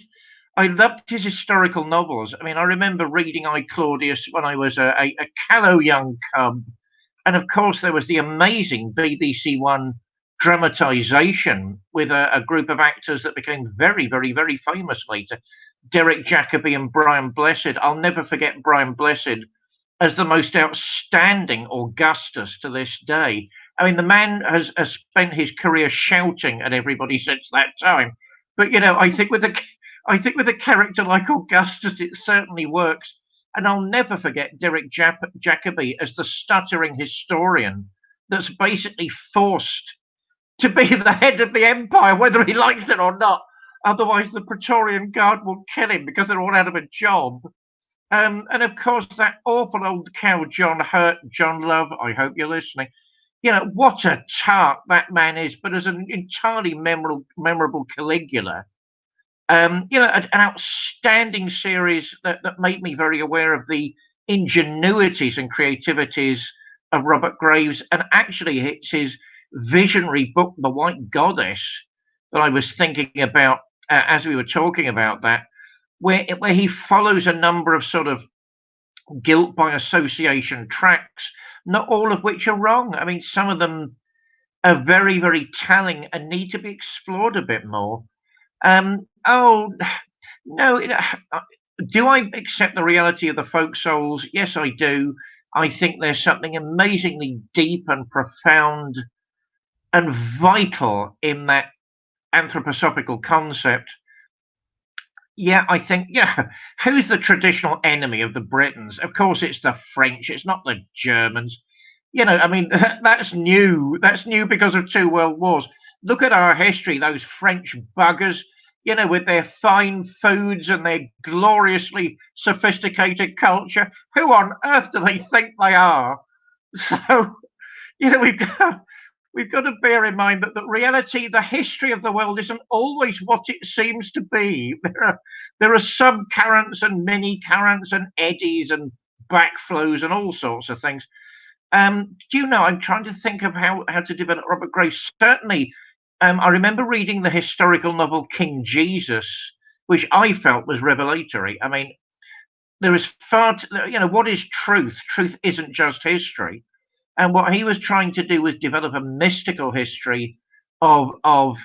historical novels. I mean, I remember reading I, Claudius when I was a callow young cub. And of course, there was the amazing BBC One dramatization with a group of actors that became very, very, very famous later. Derek Jacobi and Brian Blessed. I'll never forget Brian Blessed as the most outstanding Augustus to this day. I mean, the man has spent his career shouting at everybody since that time. But I think with a character like Augustus, it certainly works. And I'll never forget Derek Jacobi as the stuttering historian that's basically forced to be the head of the empire, whether he likes it or not. Otherwise, the Praetorian Guard will kill him because they're all out of a job. And of course, that awful old cow, John Love, I hope you're listening. What a tart that man is, but as an entirely memorable Caligula. An outstanding series that made me very aware of the ingenuities and creativities of Robert Graves. And actually, it's his visionary book, The White Goddess, that I was thinking about as we were talking about that, where he follows a number of sort of guilt by association tracks, not all of which are wrong. I mean, some of them are very, very telling and need to be explored a bit more. Oh, no. Do I accept the reality of the folk souls? Yes, I do. I think there's something amazingly deep and profound and vital in that anthroposophical concept. Yeah, I think, who's the traditional enemy of the Britons? Of course, it's the French. It's not the Germans. I mean, that's new. That's new because of 2 world wars. Look at our history, those French buggers, with their fine foods and their gloriously sophisticated culture. Who on earth do they think they are? So, we've got to bear in mind that the reality, the history of the world isn't always what it seems to be. There are subcurrents and mini currents and eddies and backflows and all sorts of things. I'm trying to think of how to develop Robert Graves. Certainly, I remember reading the historical novel King Jesus, which I felt was revelatory. I mean, there is what is truth? Truth isn't just history. And what he was trying to do was develop a mystical history of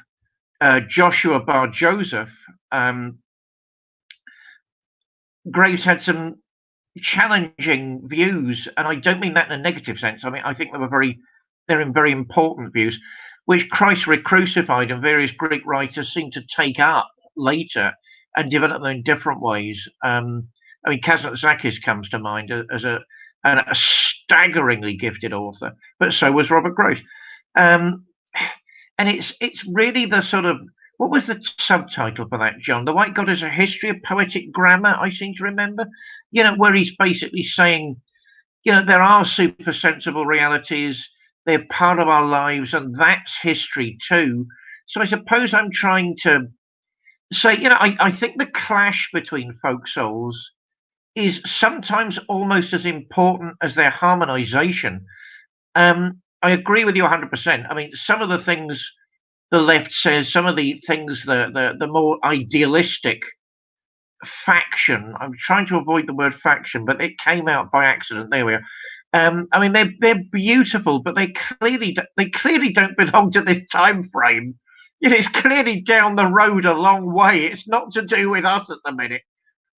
Joshua Bar Joseph. Graves had some challenging views, and I don't mean that in a negative sense. I mean, I think they're in very important views, which Christ recrucified and various Greek writers seem to take up later and develop them in different ways. I mean, Kazantzakis comes to mind as a staggeringly gifted author, but so was Robert Graves. And it's really the sort of, what was the subtitle for that, John? The White God is a History of Poetic Grammar, I seem to remember. Where he's basically saying, there are supersensible realities, they're part of our lives, and that's history too. So I suppose I'm trying to say, I think the clash between folk souls is sometimes almost as important as their harmonization. I agree with you 100%. I mean, some of the things the left says, some of the things the more idealistic faction, I'm trying to avoid the word faction, but it came out by accident. There we are. I mean, they're beautiful, but they clearly don't belong to this time frame. It's clearly down the road a long way. It's not to do with us at the minute,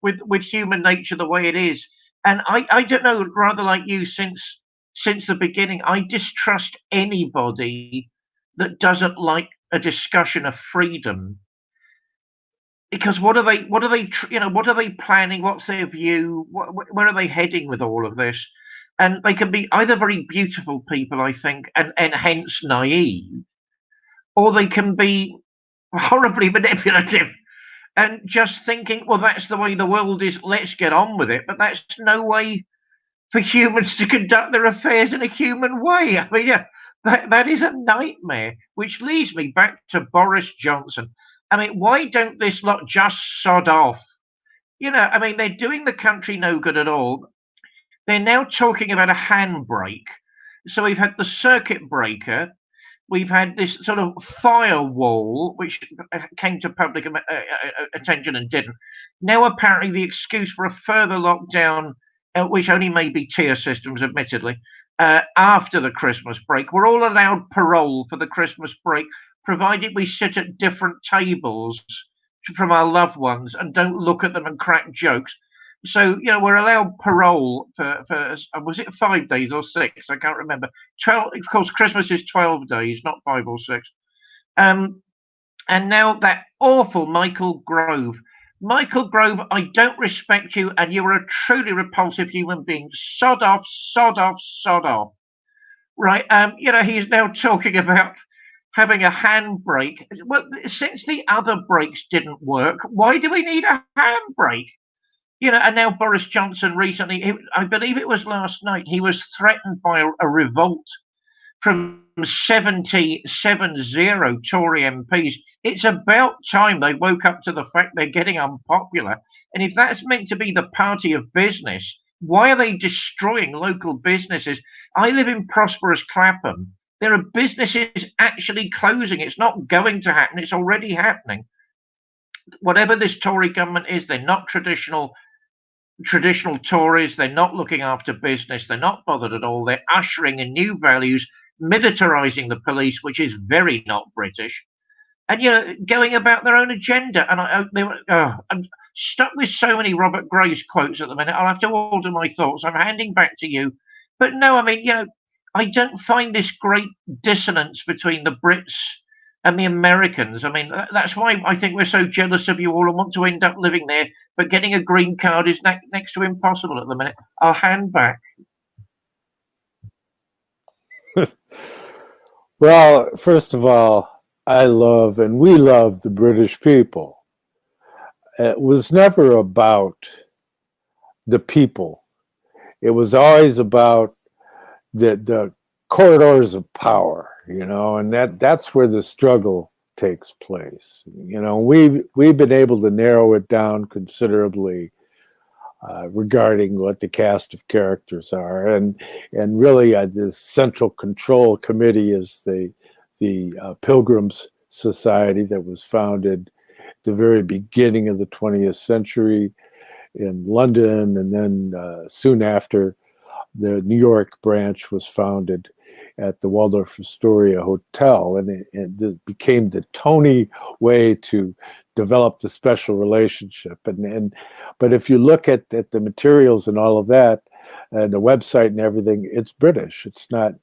with human nature the way it is. And I don't know, rather like you, since the beginning, I distrust anybody that doesn't like a discussion of freedom, because what are they planning? What's their view? Where are they heading with all of this? And they can be either very beautiful people, I think, and hence naive, or they can be horribly manipulative and just thinking, well, that's the way the world is, let's get on with it. But that's no way for humans to conduct their affairs in a human way. I mean, that is a nightmare, which leads me back to Boris Johnson. I mean, why don't this lot just sod off? I mean, they're doing the country no good at all. They're now talking about a handbrake. So we've had the circuit breaker. We've had this sort of firewall, which came to public attention and didn't. Now, apparently, the excuse for a further lockdown, which only may be tier systems, admittedly, after the Christmas break. We're all allowed parole for the Christmas break, provided we sit at different tables from our loved ones and don't look at them and crack jokes. So, we're allowed parole for was it 5 days or 6? I can't remember. 12, of course, Christmas is 12 days, not 5 or 6. And now that awful Michael Gove. Michael Gove, I don't respect you, and you are a truly repulsive human being. Sod off, sod off, sod off. Right? He's now talking about having a handbrake. Well, since the other brakes didn't work, why do we need a handbrake? And now Boris Johnson recently, I believe it was last night, he was threatened by a revolt from 70 Tory MPs. It's about time they woke up to the fact they're getting unpopular. And if that's meant to be the party of business, why are they destroying local businesses? I live in prosperous Clapham. There are businesses actually closing. It's not going to happen. It's already happening. Whatever this Tory government is, they're not traditional Tories. They're not looking after business. They're not bothered at all. They're ushering in new values, militarizing the police, which is very not British, and going about their own agenda. And I'm stuck with so many Robert Graves quotes at the minute. I'll have to order my thoughts. I'm handing back to you. But no, I mean, I don't find this great dissonance between the Brits and the Americans. I mean, that's why I think we're so jealous of you all and want to end up living there. But getting a green card is next to impossible at the minute. I'll hand back. Well, first of all, I love and we love the British people. It was never about the people. It was always about the corridors of power, and that's where the struggle takes place. We've been able to narrow it down considerably regarding what the cast of characters are, and really the central control committee is the Pilgrims society that was founded at the very beginning of the 20th century in London, and then soon after, the New York branch was founded at the Waldorf Astoria Hotel, and it became the Tony way to develop the special relationship. But if you look at the materials and all of that, and the website and everything, it's British. It's not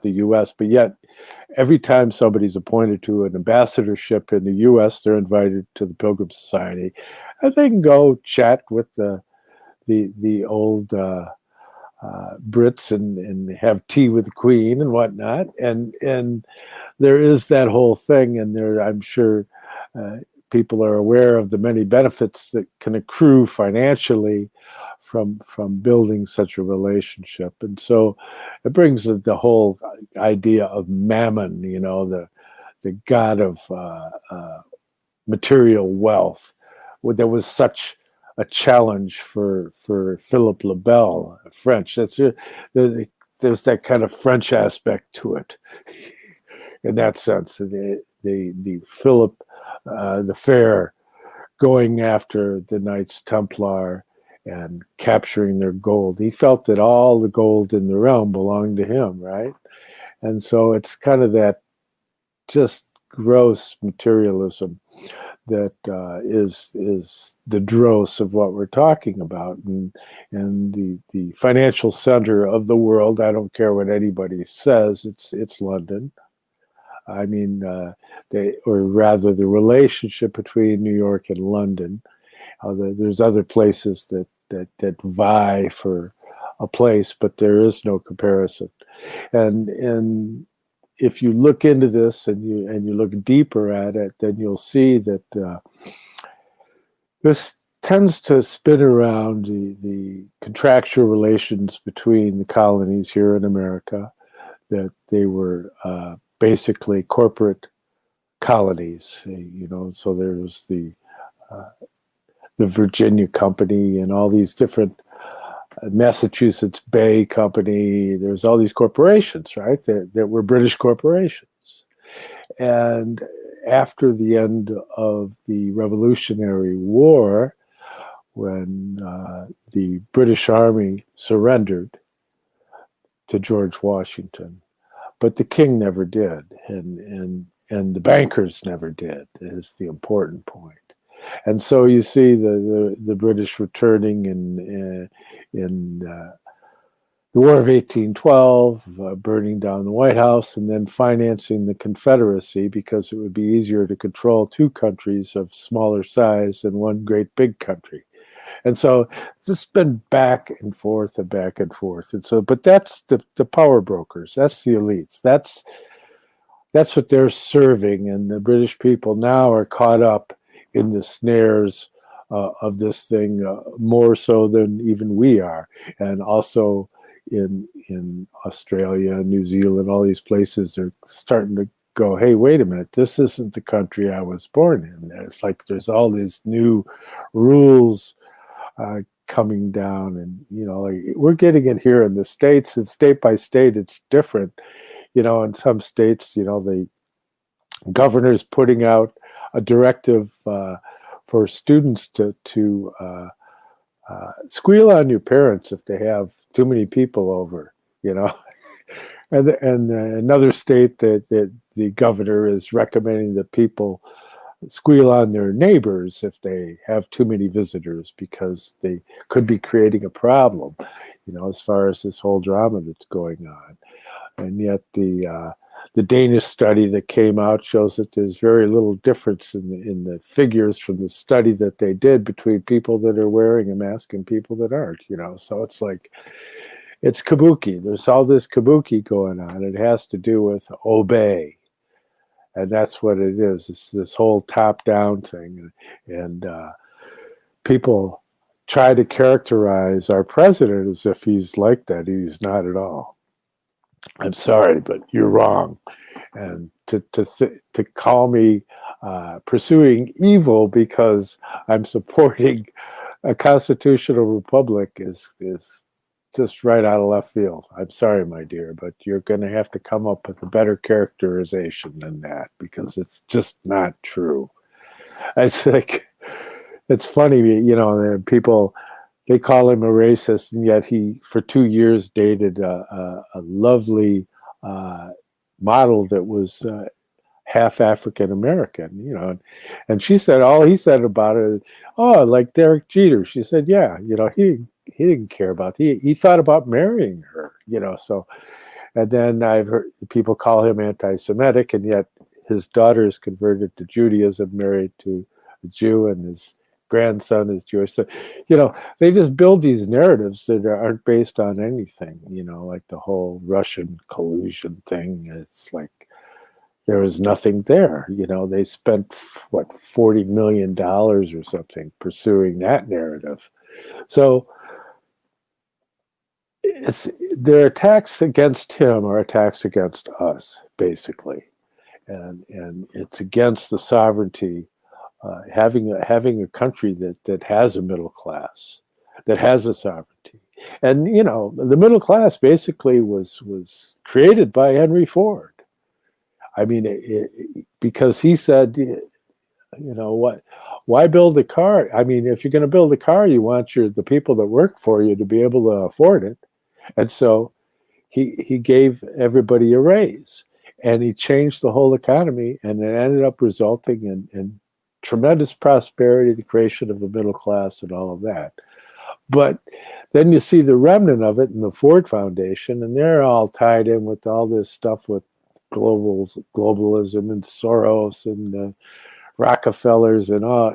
the U.S. But yet, every time somebody's appointed to an ambassadorship in the U.S., they're invited to the Pilgrim Society, and they can go chat with the old Brits and have tea with the Queen and whatnot. And there is that whole thing, and I'm sure people are aware of the many benefits that can accrue financially from building such a relationship. And so it brings the whole idea of Mammon, the god of material wealth, that was such a challenge for Philip le Bel, French. There's that kind of French aspect to it, in that sense. The Philip the Fair going after the Knights Templar and capturing their gold. He felt that all the gold in the realm belonged to him, right? And so it's kind of that just gross materialism that is the dross of what we're talking about, and the financial center of the world. I don't care what anybody says; it's London. I mean, or rather, the relationship between New York and London. There's other places that vie for a place, but there is no comparison. And if you look into this and you look deeper at it, then you'll see that this tends to spin around the contractual relations between the colonies here in America, that they were basically corporate colonies, so there was the Virginia Company and all these different Massachusetts Bay Company. There's all these corporations, right, that were British corporations. And after the end of the Revolutionary War, when the British Army surrendered to George Washington, but the king never did, and the bankers never did, is the important point. And so you see the British returning in the War of 1812, burning down the White House, and then financing the Confederacy because it would be easier to control two countries of smaller size than one great big country. And so it's just been back and forth and back and forth. And so, but that's the power brokers. That's the elites. That's what they're serving. And the British people now are caught up in the snares of this thing more so than even we are. And also in Australia, New Zealand, all these places are starting to go, hey, wait a minute, this isn't the country I was born in. It's like there's all these new rules coming down, and like we're getting it here in the States, and state by state it's different. In some states, the governor's putting out a directive for students to squeal on your parents if they have too many people over, and another state that the governor is recommending that people squeal on their neighbors if they have too many visitors because they could be creating a problem, as far as this whole drama that's going on. And yet the Danish study that came out shows that there's very little difference in the figures from the study that they did between people that are wearing a mask and people that aren't, So it's like, it's kabuki. There's all this kabuki going on. It has to do with obey. And that's what it is. It's this whole top-down thing. And people try to characterize our president as if he's like that. He's not at all. I'm sorry, but you're wrong. And to call me pursuing evil because I'm supporting a constitutional republic is just right out of left field. I'm sorry, my dear, but you're going to have to come up with a better characterization than that, because it's just not true. It's like, it's funny, people, they call him a racist, and yet he, for 2 years, dated a lovely model that was half African American, and she said all he said about it, oh, like Derek Jeter. She said, yeah, he didn't care about it. He thought about marrying her, so. And then I've heard people call him anti-Semitic, and yet his daughter is converted to Judaism, married to a Jew, and his grandson is Jewish. So, they just build these narratives that aren't based on anything, like the whole Russian collusion thing. It's like there was nothing there. They spent, $40 million or something pursuing that narrative. So their attacks against him are attacks against us, basically. And it's against the sovereignty, having a country that has a middle class, that has a sovereignty. And, the middle class basically was created by Henry Ford. I mean, because he said, why build a car? I mean, if you're going to build a car, you want the people that work for you to be able to afford it. And so he gave everybody a raise, and he changed the whole economy, and it ended up resulting in tremendous prosperity, the creation of the middle class, and all of that. But then you see the remnant of it in the Ford Foundation, and they're all tied in with all this stuff with globalism and Soros and Rockefellers and all,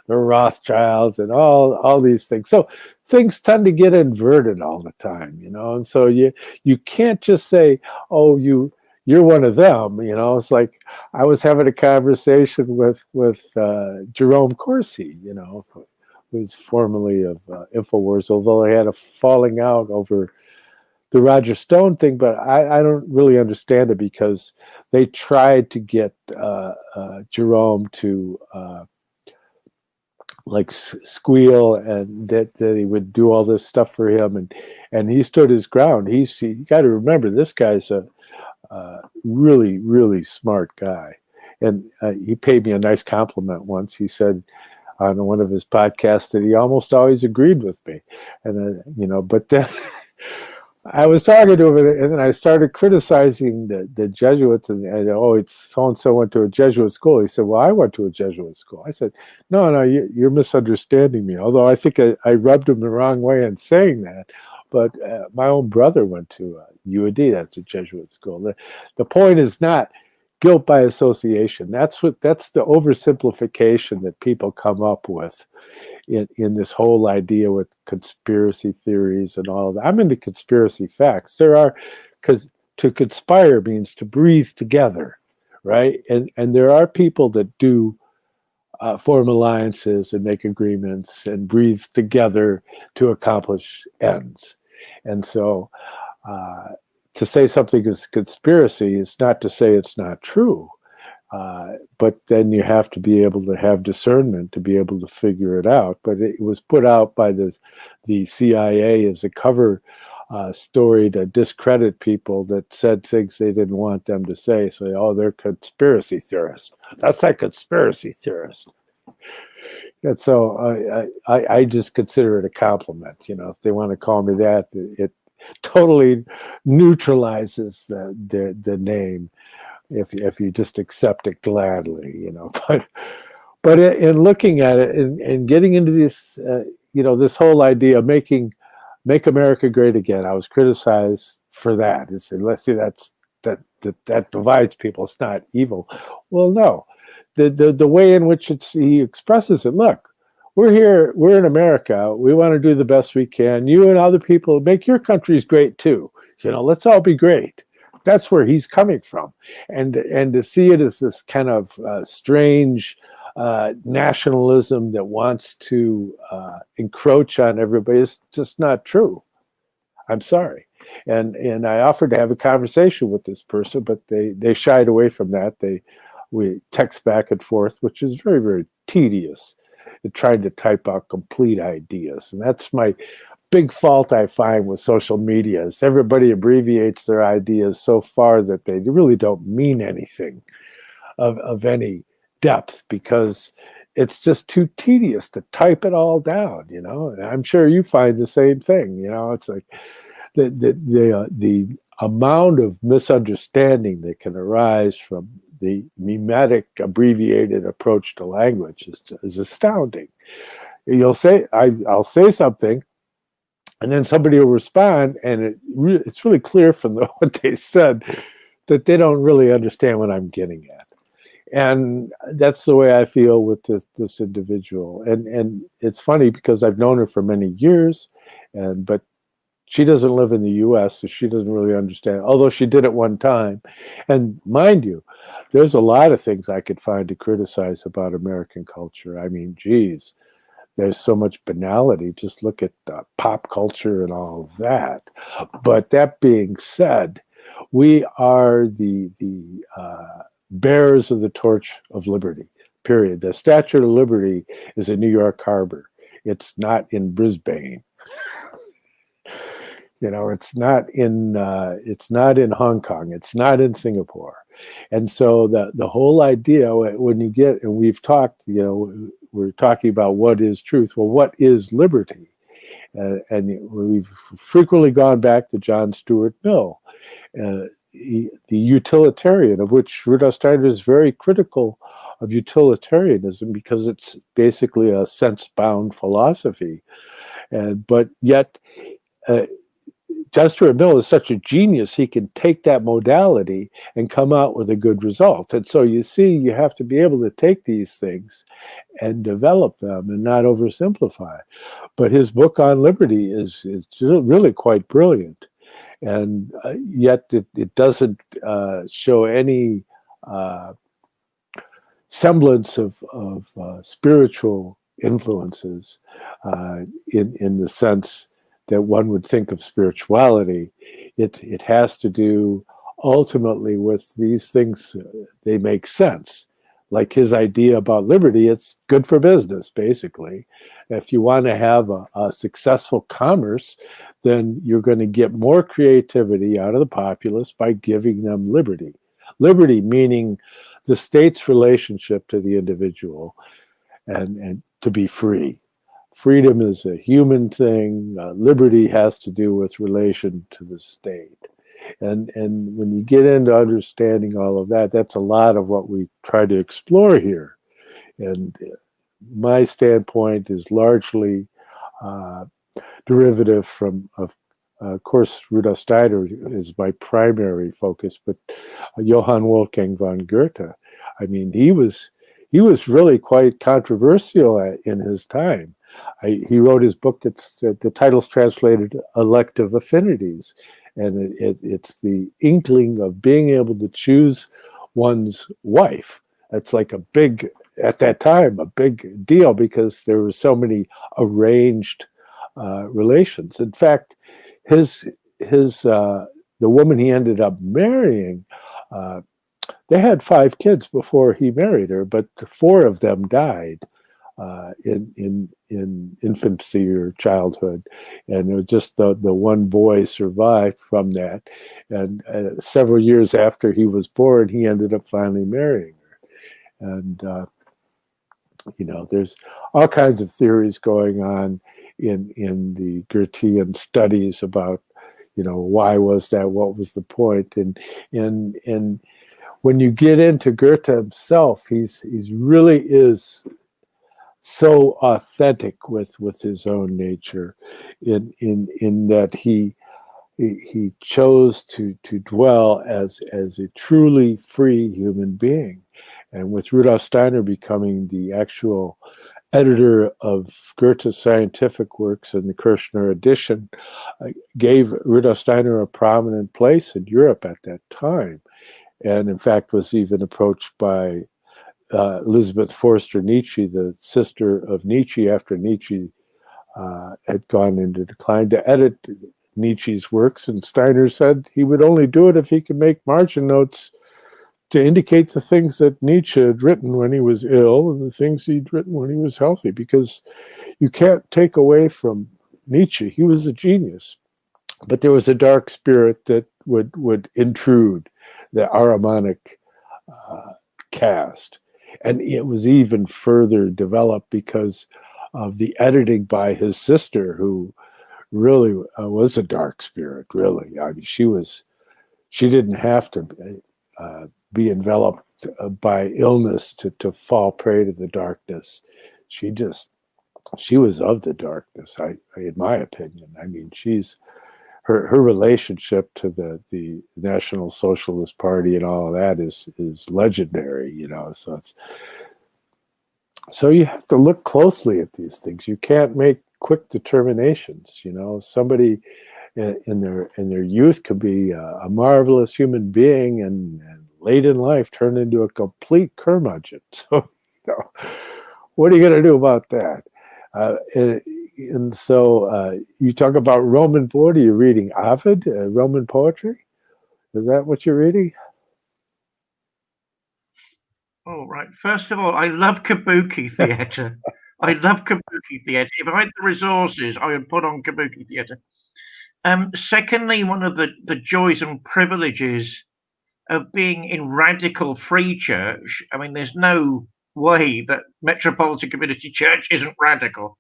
the Rothschilds and all these things. So things tend to get inverted all the time, and so you can't just say, oh, you're one of them. It's like I was having a conversation with Jerome Corsi, who's formerly of InfoWars, although they had a falling out over the Roger Stone thing, but I don't really understand it, because they tried to get Jerome to squeal, and that he would do all this stuff for him, and he stood his ground. You got to remember, this guy's a really, really smart guy, and he paid me a nice compliment once. He said on one of his podcasts that he almost always agreed with me, and but then. I was talking to him, and then I started criticizing the Jesuits, and it's so-and-so went to a Jesuit school. He said, well, I went to a Jesuit school. I said, no, you're misunderstanding me, although I think I rubbed him the wrong way in saying that. But my own brother went to UAD, that's a Jesuit school. The point is not guilt by association. That's the oversimplification that people come up with in this whole idea with conspiracy theories and all of that. I'm into conspiracy facts. Because to conspire means to breathe together, right? And there are people that do form alliances and make agreements and breathe together to accomplish ends. And so to say something is conspiracy is not to say it's not true. But then you have to be able to have discernment to be able to figure it out. But it was put out by the CIA as a cover story to discredit people that said things they didn't want them to say. So, they're conspiracy theorists. That's not conspiracy theorist. And so I just consider it a compliment. If they want to call me that, it totally neutralizes the name. If you just accept it gladly, but in looking at it and getting into this, this whole idea of make America great again, I was criticized for that. It said, let's see, that divides people. It's not evil. Well, no, the way in which he expresses it. Look, we're here. We're in America. We want to do the best we can. You and other people make your countries great too. Let's all be great. That's where he's coming from, and to see it as this kind of strange nationalism that wants to encroach on everybody is just not true. I'm sorry, and I offered to have a conversation with this person, but they shied away from that. We text back and forth, which is very, very tedious. It tried to type out complete ideas, and that's my big fault I find with social media is everybody abbreviates their ideas so far that they really don't mean anything of any depth, because it's just too tedious to type it all down, you know. And I'm sure you find the same thing, you know. It's like the amount of misunderstanding that can arise from the mimetic, abbreviated approach to language is astounding. You'll say, I'll say something, and then somebody will respond, and it's really clear from what they said that they don't really understand what I'm getting at. And that's the way I feel with this individual. And it's funny because I've known her for many years, but she doesn't live in the U.S., so she doesn't really understand, although she did at one time. And mind you, there's a lot of things I could find to criticize about American culture. I mean, geez, there's so much banality. Just look at pop culture and all of that. But that being said, we are the bearers of the torch of liberty, period. The Statue of Liberty is in New York Harbor. It's not in Brisbane. You know, it's not in Hong Kong. It's not in Singapore. And so the whole idea, when you get, and we've talked, you know, we're talking about what is truth. Well, what is liberty? And we've frequently gone back to John Stuart Mill, the utilitarian, of which Rudolf Steiner is very critical of utilitarianism because it's basically a sense-bound philosophy. But yet, John Stuart Mill is such a genius, he can take that modality and come out with a good result. And so you see, you have to be able to take these things and develop them and not oversimplify. But his book on liberty is really quite brilliant. And yet it doesn't show any semblance of spiritual influences in the sense that one would think of spirituality. It has to do ultimately with these things. They make sense. Like his idea about liberty, it's good for business, basically. If you want to have a successful commerce, then you're going to get more creativity out of the populace by giving them liberty. Liberty meaning the state's relationship to the individual and to be free. Freedom is a human thing. Liberty has to do with relation to the state. And when you get into understanding all of that, that's a lot of what we try to explore here. And my standpoint is largely derivative from, of course, Rudolf Steiner is my primary focus, but Johann Wolfgang von Goethe. I mean, he was really quite controversial in his time. He wrote his book that's the title's translated Elective Affinities, and it's the inkling of being able to choose one's wife. That's like at that time, a big deal because there were so many arranged relations. In fact, the woman he ended up marrying, they had 5 kids before he married her, but 4 of them died in infancy or childhood, and it was just the one boy survived from that. And several years after he was born, he ended up finally marrying her. And you know, there's all kinds of theories going on in the Goethean studies about, you know, why was that? What was the point? And when you get into Goethe himself, he's really is so authentic with his own nature, in that he chose to dwell as a truly free human being. And with Rudolf Steiner becoming the actual editor of Goethe's scientific works in the Kirchner edition, gave Rudolf Steiner a prominent place in Europe at that time. And in fact was even approached by Elizabeth Forster Nietzsche, the sister of Nietzsche, after Nietzsche had gone into decline, to edit Nietzsche's works. And Steiner said he would only do it if he could make margin notes to indicate the things that Nietzsche had written when he was ill and the things he'd written when he was healthy, because you can't take away from Nietzsche. He was a genius, but there was a dark spirit that would intrude the Ahrimanic cast, and it was even further developed because of the editing by his sister, who really was a dark spirit. Really, I mean, she didn't have to be enveloped by illness to fall prey to the darkness. She was of the darkness. In my opinion, I mean, her relationship to the National Socialist Party and all of that is legendary, you know. So you have to look closely at these things. You can't make quick determinations. You know, somebody in their youth could be a marvelous human being, and late in life turn into a complete curmudgeon. So, you know, what are you going to do about that? And so you talk about Roman poetry. You're reading Ovid, Roman poetry. Is that what you're reading? All right. First of all, I love kabuki theatre. I love kabuki theatre. If I had the resources, I would put on kabuki theatre. Secondly, one of the joys and privileges of being in radical free church, I mean, there's no way that Metropolitan Community Church isn't radical.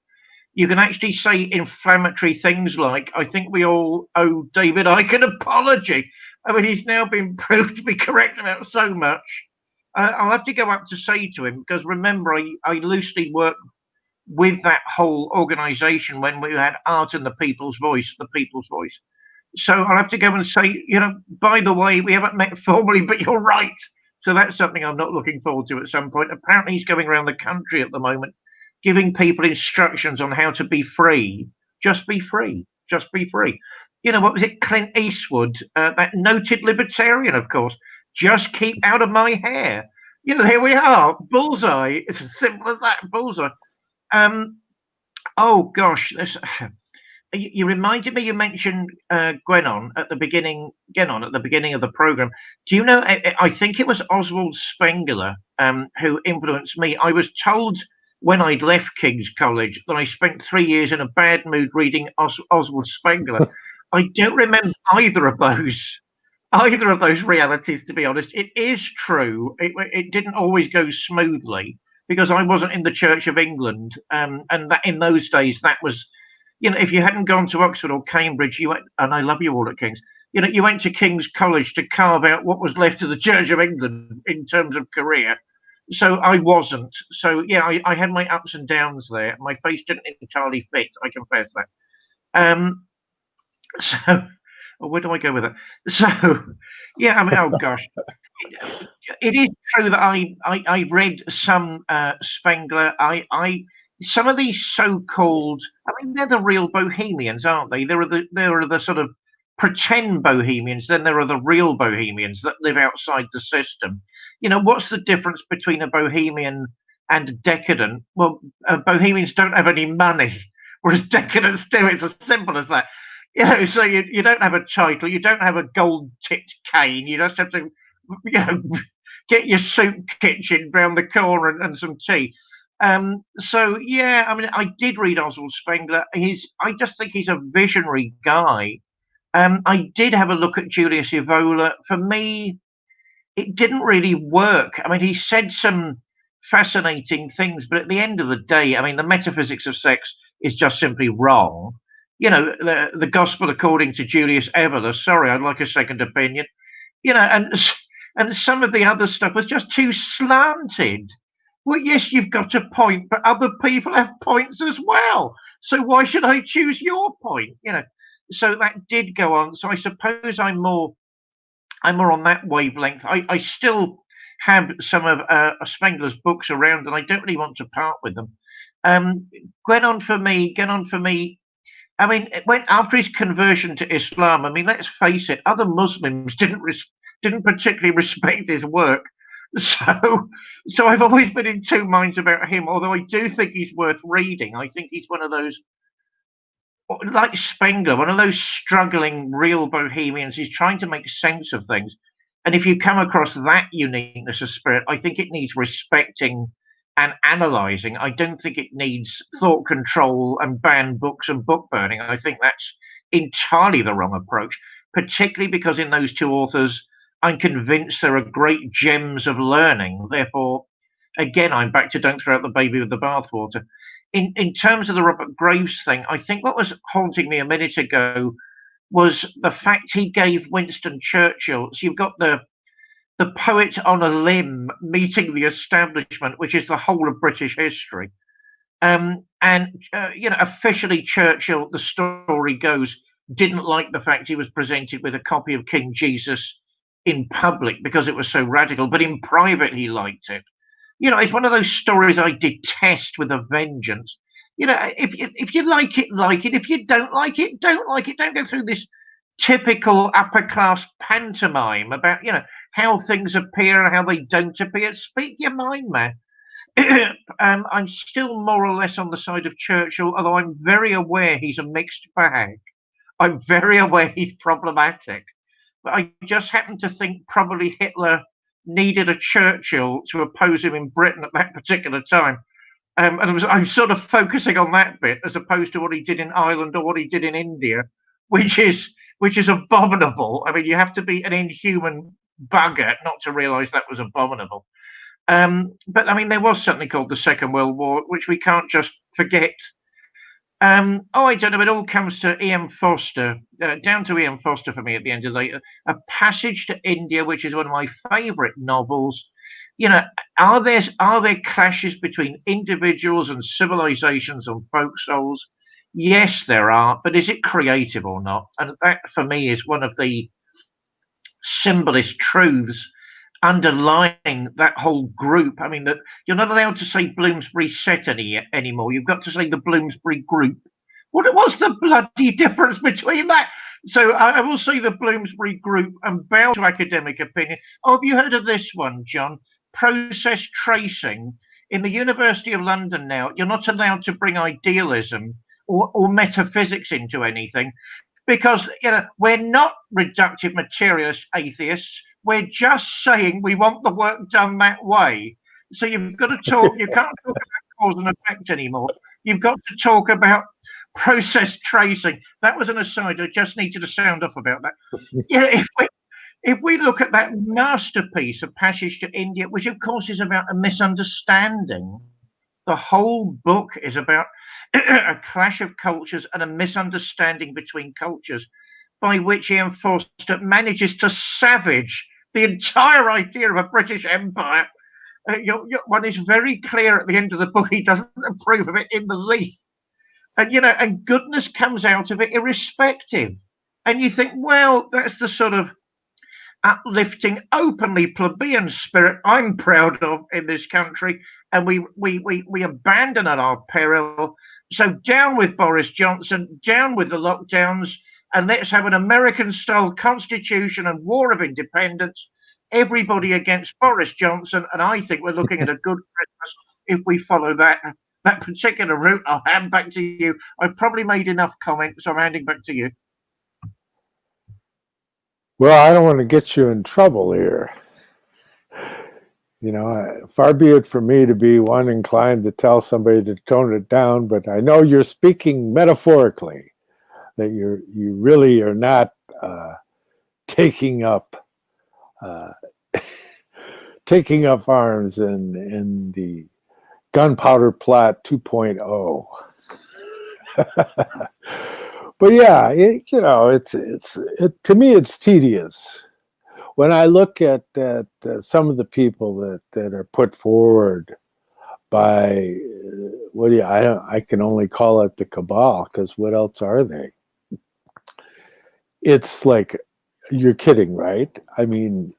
You can actually say inflammatory things like, I think we all owe David Icke an apology. I mean, he's now been proved to be correct about so much. I'll have to go up to say to him, because remember, I loosely worked with that whole organisation when we had Art and the People's Voice, So I'll have to go and say, you know, by the way, we haven't met formally, but you're right. So that's something I'm not looking forward to at some point. Apparently he's going around the country at the moment, giving people instructions on how to be free. Just be free. Just be free. You know, what was it? Clint Eastwood, that noted libertarian, of course. Just keep out of my hair. You know, here we are. Bullseye. It's as simple as that. Bullseye. Oh, gosh. You reminded me, you mentioned Guénon at the beginning of the program. Do you know, I think it was Oswald Spengler who influenced me. I was told when I'd left King's College that I spent 3 years in a bad mood reading Oswald Spengler. I don't remember either of those realities, to be honest. It is true. It didn't always go smoothly because I wasn't in the Church of England. And that in those days, that was, you know, if you hadn't gone to Oxford or Cambridge, you went, and I love you all at King's, you know, you went to King's College to carve out what was left of the Church of England in terms of career. So I wasn't. So, yeah, I had my ups and downs there. My face didn't entirely fit, I confess that. So, where do I go with it? So, yeah, I mean, oh gosh. It is true that I read some Spengler. Some of these so-called, I mean, they're the real bohemians, aren't they? There are the sort of pretend bohemians. Then there are the real bohemians that live outside the system. You know, what's the difference between a bohemian and a decadent? Well, bohemians don't have any money, whereas decadents do. It's as simple as that. You know, so you don't have a title, you don't have a gold-tipped cane. You just have to, you know, get your soup kitchen round the corner and some tea. So yeah, I mean, I did read Oswald Spengler. I just think he's a visionary guy. I did have a look at Julius Evola. For me, it didn't really work. I mean, he said some fascinating things, but at the end of the day, I mean, the metaphysics of sex is just simply wrong. You know, the gospel according to Julius Evola. Sorry, I'd like a second opinion. You know, and some of the other stuff was just too slanted. Well, yes, you've got a point, but other people have points as well. So why should I choose your point? You know, so that did go on. So I suppose I'm more on that wavelength. I still have some of Spengler's books around, and I don't really want to part with them. Guénon for me. I mean, after his conversion to Islam. I mean, let's face it, other Muslims didn't particularly respect his work. So I've always been in two minds about him. Although I do think he's worth reading. I think he's one of those, like Spengler, one of those struggling real bohemians. He's trying to make sense of things. And if you come across that uniqueness of spirit, I think it needs respecting and analysing. I don't think it needs thought control and banned books and book burning. I think that's entirely the wrong approach, particularly because in those two authors, I'm convinced there are great gems of learning. Therefore, again, I'm back to don't throw out the baby with the bathwater. In terms of the Robert Graves thing, I think what was haunting me a minute ago was the fact he gave Winston Churchill. So you've got the poet on a limb meeting the establishment, which is the whole of British history. Officially Churchill, the story goes, didn't like the fact he was presented with a copy of King Jesus in public because it was so radical, but in private he liked it. It's one of those stories I detest with a vengeance. If you like it, like it. If you don't like it, don't like it. Don't go through this typical upper class pantomime about, how things appear and how they don't appear. Speak your mind, man. I'm still more or less on the side of Churchill, although I'm very aware he's a mixed bag. I'm very aware he's problematic. But I just happen to think probably Hitler needed a Churchill to oppose him in Britain at that particular time. I'm sort of focusing on that bit as opposed to what he did in Ireland or what he did in India, which is abominable. I mean, you have to be an inhuman bugger not to realise that was abominable. But I mean, there was something called the Second World War, which we can't just forget. I don't know. It all comes to E.M. Forster, down to E.M. Forster for me at the end of the day. A Passage to India, which is one of my favourite novels. Are there clashes between individuals and civilizations and folk souls? Yes, there are. But is it creative or not? And that, for me, is one of the symbolist truths underlying that whole group. I mean, that you're not allowed to say Bloomsbury set anymore. You've got to say the Bloomsbury group. What's the bloody difference between that? So I will say the Bloomsbury group and bow to academic opinion. Oh, have you heard of this one, John? Process tracing. In the University of London now, you're not allowed to bring idealism or metaphysics into anything because, we're not reductive materialist atheists. We're just saying we want the work done that way. So you've got to talk, you can't talk about cause and effect anymore. You've got to talk about process tracing. That was an aside. I just needed to sound off about that. If we look at that masterpiece, A Passage to India, which of course is about a misunderstanding, the whole book is about a clash of cultures and a misunderstanding between cultures, by which E.M. Forster manages to savage the entire idea of a British Empire. One is very clear at the end of the book he doesn't approve of it in the least. And goodness comes out of it irrespective. And you think, well, that's the sort of uplifting, openly plebeian spirit I'm proud of in this country. And we abandon at our peril. So down with Boris Johnson, down with the lockdowns, and let's have an American-style constitution and war of independence, everybody against Boris Johnson. And I think we're looking at a good Christmas if we follow that particular route. I'll hand back to you. I've probably made enough comments, so I'm handing back to you. Well, I don't want to get you in trouble here. Far be it from me to be one inclined to tell somebody to tone it down, but I know you're speaking metaphorically, that you really are not taking up arms in the gunpowder plot 2.0. But yeah, to me it's tedious when I look at some of the people that are put forward by I can only call it the cabal, because what else are they? It's like, you're kidding, right? I mean,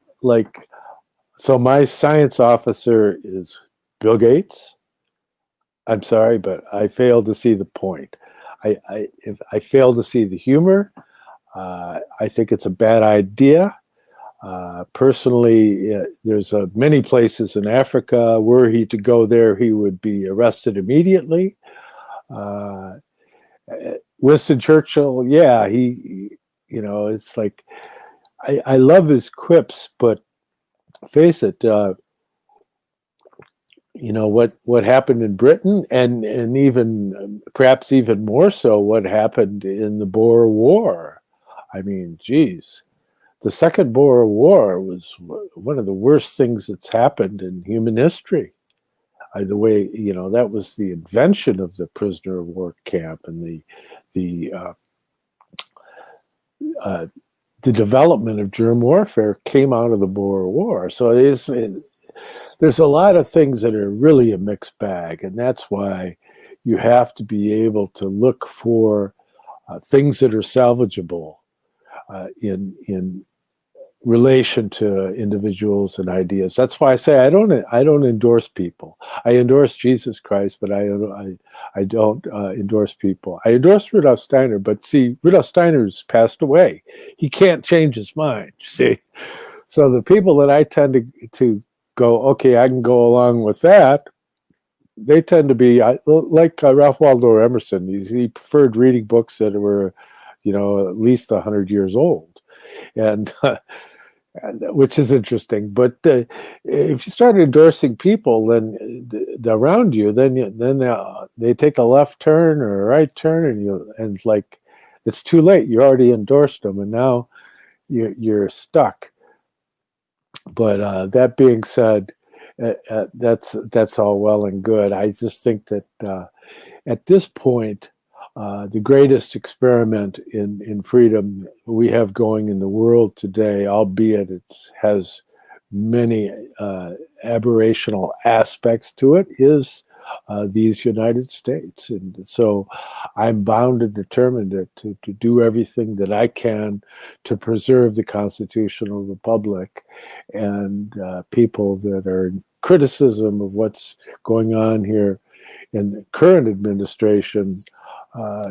so my science officer is Bill Gates. I'm sorry, but I fail to see the point. I fail to see the humor. I think it's a bad idea. Personally, there's many places in Africa, were he to go there, he would be arrested immediately. Winston Churchill, yeah, it's like, I love his quips, but face it, what happened in Britain, and even perhaps even more so what happened in the Boer War. I mean, geez, the Second Boer War was one of the worst things that's happened in human history. The way that was the invention of the prisoner of war camp, and the development of germ warfare came out of the Boer War. So there's a lot of things that are really a mixed bag, and that's why you have to be able to look for things that are salvageable in relation to individuals and ideas. That's why I say I don't endorse people. I endorse Jesus Christ, but I don't endorse people. I endorse Rudolf Steiner, but see, Rudolf Steiner's passed away. He can't change his mind. See, so the people that I tend to go, okay, I can go along with that. They tend to be like Ralph Waldo Emerson. He preferred reading books that were, at least 100 years old, and which is interesting. But if you start endorsing people, then around you, then they take a left turn or a right turn, and it's like it's too late. You already endorsed them, and now you're stuck. But that being said, that's all well and good. I just think that at this point, the greatest experiment in freedom we have going in the world today, albeit it has many aberrational aspects to it, is these United States. And so I'm bound and determined to do everything that I can to preserve the constitutional republic, and people that are in criticism of what's going on here in the current administration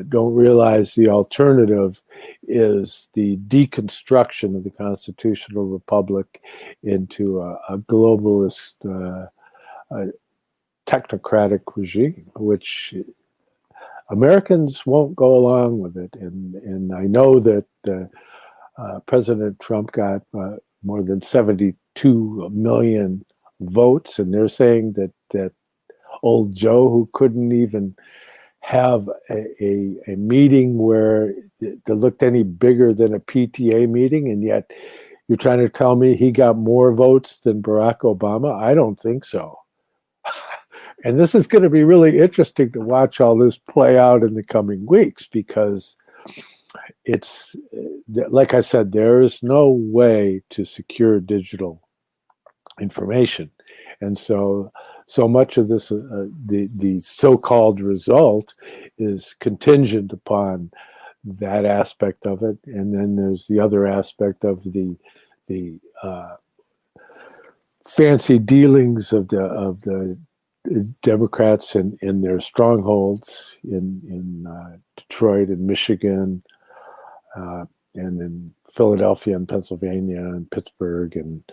don't realize the alternative is the deconstruction of the constitutional republic into a globalist technocratic regime, which Americans won't go along with it. And I know that President Trump got more than 72 million votes, and they're saying that old Joe, who couldn't even have a meeting where that looked any bigger than a PTA meeting, and yet you're trying to tell me he got more votes than Barack Obama? I don't think so. And this is going to be really interesting to watch all this play out in the coming weeks, because it's, like I said, there is no way to secure digital information. And so much of this, the so-called result, is contingent upon that aspect of it. And then there's the other aspect of the fancy dealings of the Democrats in their strongholds in Detroit and Michigan, and in Philadelphia and Pennsylvania and Pittsburgh and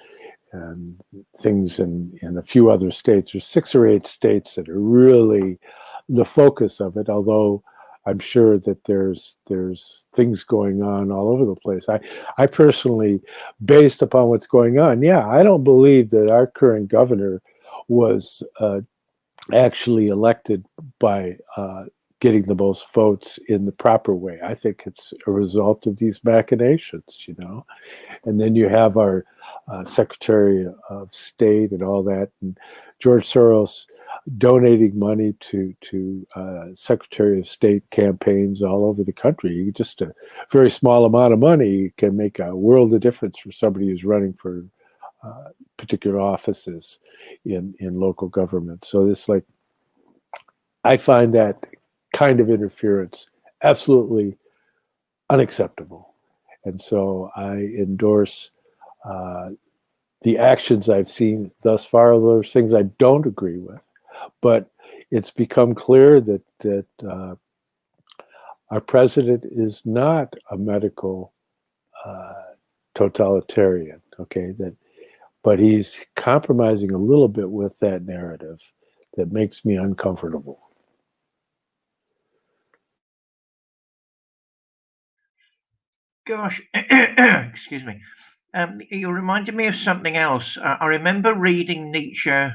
things in a few other states. There's 6 or 8 states that are really the focus of it, although I'm sure that there's things going on all over the place. I personally, based upon what's going on, I don't believe that our current governor was actually elected by getting the most votes in the proper way. I think it's a result of these machinations, And then you have our Secretary of State and all that, and George Soros donating money to Secretary of State campaigns all over the country. Just a very small amount of money can make a world of difference for somebody who's running for particular offices in local government. So it's like, I find that kind of interference absolutely unacceptable. And so I endorse the actions I've seen thus far. There's things I don't agree with, but it's become clear that our president is not a medical totalitarian, okay? But he's compromising a little bit with that narrative that makes me uncomfortable. Gosh, excuse me. You reminded me of something else. I remember reading Nietzsche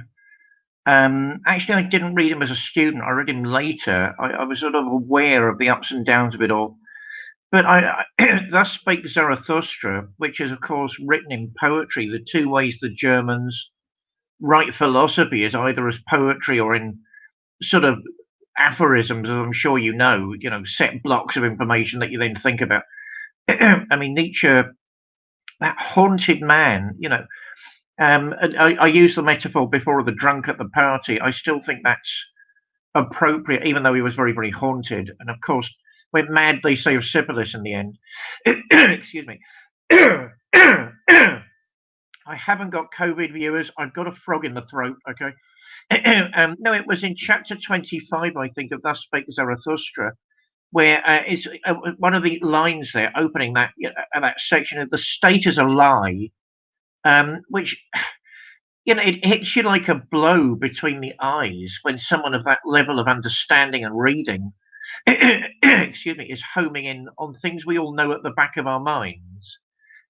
Actually, I didn't read him as a student. I read him later. I was sort of aware of the ups and downs of it all. But Thus Spake Zarathustra, which is, of course, written in poetry, the two ways the Germans write philosophy is either as poetry or in sort of aphorisms, as I'm sure you know, set blocks of information that you then think about. I mean, Nietzsche, that haunted man, I used the metaphor before of the drunk at the party. I still think that's appropriate, even though he was very, very haunted. And of course, went mad, they say, of syphilis in the end. Excuse me. I haven't got COVID, viewers. I've got a frog in the throat, okay? No, it was in chapter 25, I think, of Thus Spake Zarathustra, where it's one of the lines there opening that section of the state is a lie, which it hits you like a blow between the eyes when someone of that level of understanding and reading, excuse me, is homing in on things we all know at the back of our minds.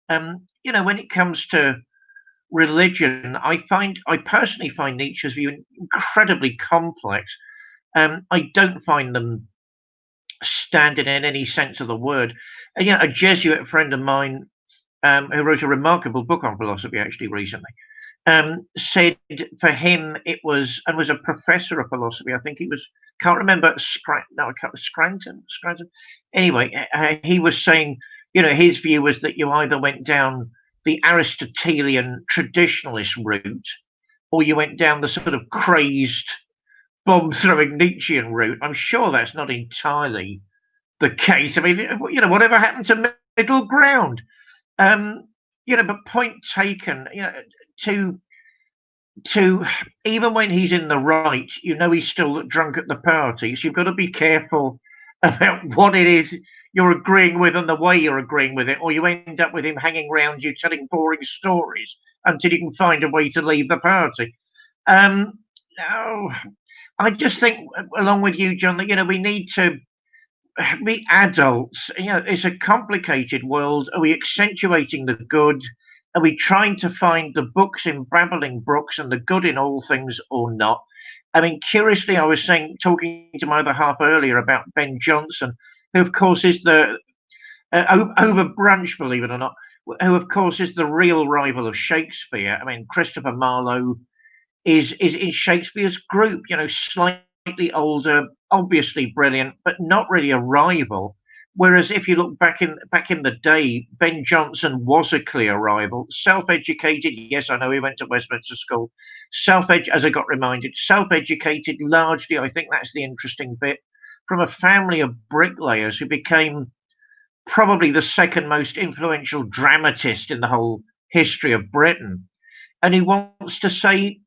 When it comes to religion, I personally find Nietzsche's view incredibly complex. I don't find them standard in any sense of the word. And a Jesuit friend of mine who wrote a remarkable book on philosophy actually recently said for him it was, and was a professor of philosophy. I think he was, can't remember, Scranton. Anyway, he was saying, his view was that you either went down the Aristotelian traditionalist route, or you went down the sort of crazed, bomb-throwing Nietzschean route. I'm sure that's not entirely the case. I mean, whatever happened to middle ground? But point taken, to even when he's in the right, he's still drunk at the party. So you've got to be careful about what it is you're agreeing with and the way you're agreeing with it, or you end up with him hanging around you telling boring stories until you can find a way to leave the party. I just think, along with you, John, that we need to be adults. It's a complicated world. Are we accentuating the good? Are we trying to find the books in babbling brooks and the good in all things, or not? I mean, curiously, I was talking to my other half earlier about Ben Jonson, who, of course, is the over brunch, believe it or not, who, of course, is the real rival of Shakespeare. I mean, Christopher Marlowe is in Shakespeare's group, slightly older, obviously brilliant, but not really a rival. Whereas if you look back in the day, Ben Jonson was a clear rival. Self-educated, yes, I know he went to Westminster School. As I got reminded, self-educated largely, I think that's the interesting bit, from a family of bricklayers who became probably the second most influential dramatist in the whole history of Britain. And he wants to say,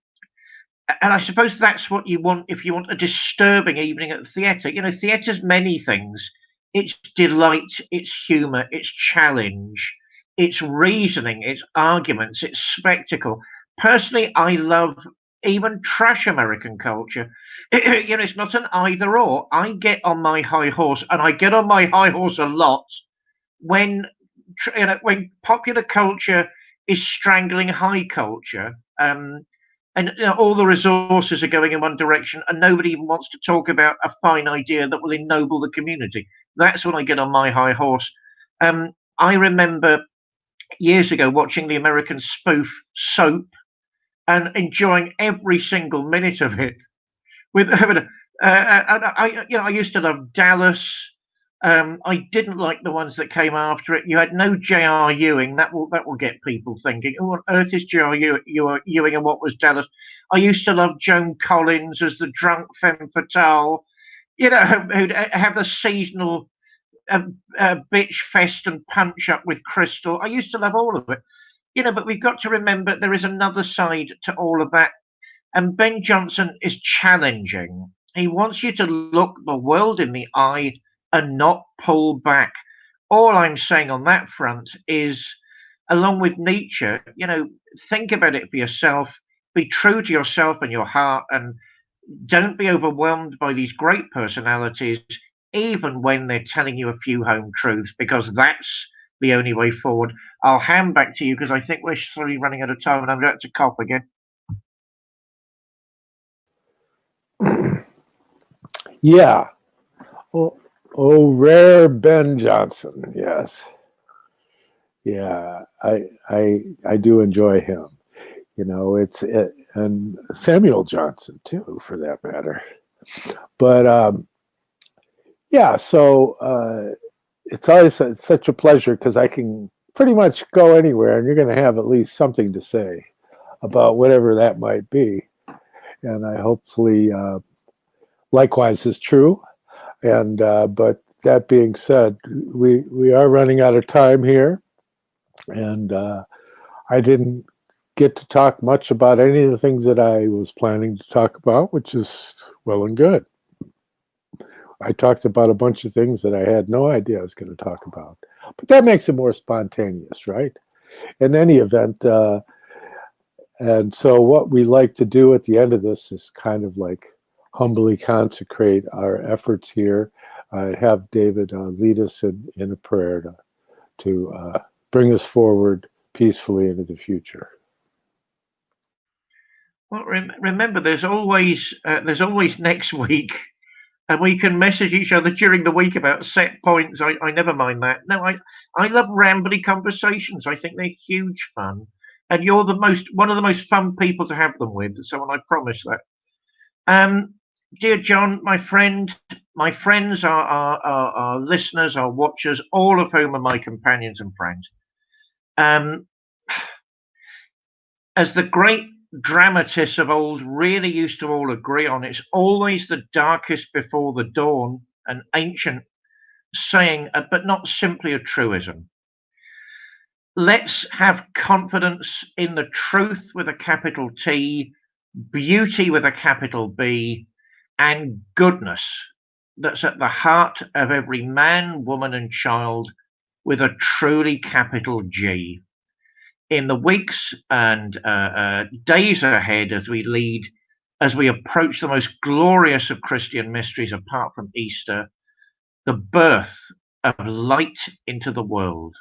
and I suppose that's what you want if you want a disturbing evening at the theatre. Theatre's many things. It's delight, it's humour, it's challenge, it's reasoning, it's arguments, it's spectacle. Personally, I love even trash American culture. It's not an either or. I get on my high horse, and I get on my high horse a lot when popular culture is strangling high culture. And all the resources are going in one direction, and nobody even wants to talk about a fine idea that will ennoble the community. That's when I get on my high horse. I remember years ago watching the American spoof Soap and enjoying every single minute of it. I used to love Dallas. I didn't like the ones that came after it. You had no J.R. Ewing. That will get people thinking, "Oh, what on earth is J.R. Ewing and what was Dallas?" I used to love Joan Collins as the drunk femme fatale. Who'd have the seasonal bitch fest and punch up with Crystal. I used to love all of it. But we've got to remember there is another side to all of that. And Ben Jonson is challenging. He wants you to look the world in the eye and not pull back. All I'm saying on that front is, along with Nietzsche, think about it for yourself, be true to yourself and your heart, and don't be overwhelmed by these great personalities, even when they're telling you a few home truths, because that's the only way forward. I'll hand back to you because I think we're slowly running out of time and I'm going to cough again. Yeah. Rare Ben Jonson. Yes. Yeah. I do enjoy him. You know, and Samuel Johnson too, for that matter. But yeah, so it's always such a pleasure because I can pretty much go anywhere, and you're going to have at least something to say about whatever that might be. And I hopefully likewise is true. And but that being said, we are running out of time here, and I didn't get to talk much about any of the things that I was planning to talk about, which is well and good. I talked about a bunch of things that I had no idea I was going to talk about, but that makes it more spontaneous, right? In any event, and so what we like to do at the end of this is kind of like humbly consecrate our efforts here. Have David lead us in a prayer to bring us forward peacefully into the future. Well, remember, there's always next week, and we can message each other during the week about set points. I never mind that. No, I love rambly conversations. I think they're huge fun, and you're one of the most fun people to have them with. So I promise that. Dear John, my friends, our listeners, our watchers, all of whom are my companions and friends. As the great dramatists of old really used to all agree on, it's always the darkest before the dawn, an ancient saying, but not simply a truism. Let's have confidence in the truth with a capital T, beauty with a capital B, and goodness that's at the heart of every man, woman, and child with a truly capital G. In the weeks and days ahead, as we approach the most glorious of Christian mysteries apart from Easter, the birth of light into the world.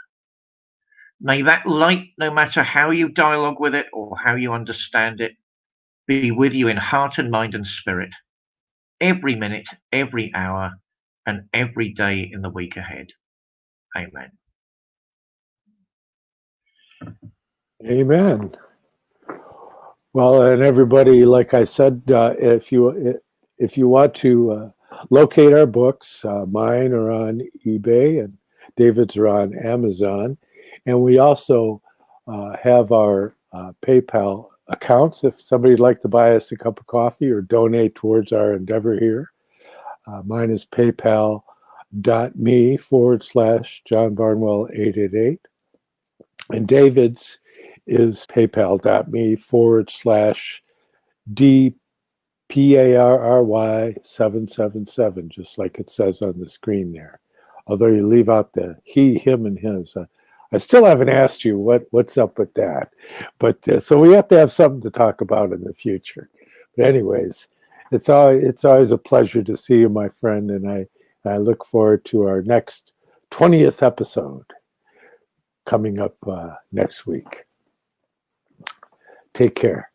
May that light, no matter how you dialogue with it or how you understand it, be with you in heart and mind and spirit, every minute, every hour, and every day in the week ahead. Amen. Amen. Well, and everybody, like I said, if you want to locate our books, mine are on eBay and David's are on Amazon, and we also have our PayPal accounts. If somebody'd like to buy us a cup of coffee or donate towards our endeavor here, mine is paypal.me/John Barnwell 888, and David's is paypal.me/DPARRY777, just like it says on the screen there. Although you leave out the he, him, and his. I still haven't asked you what's up with that. But so we have to have something to talk about in the future. But anyways, it's always a pleasure to see you, my friend, and I look forward to our next 20th episode coming up next week. Take care.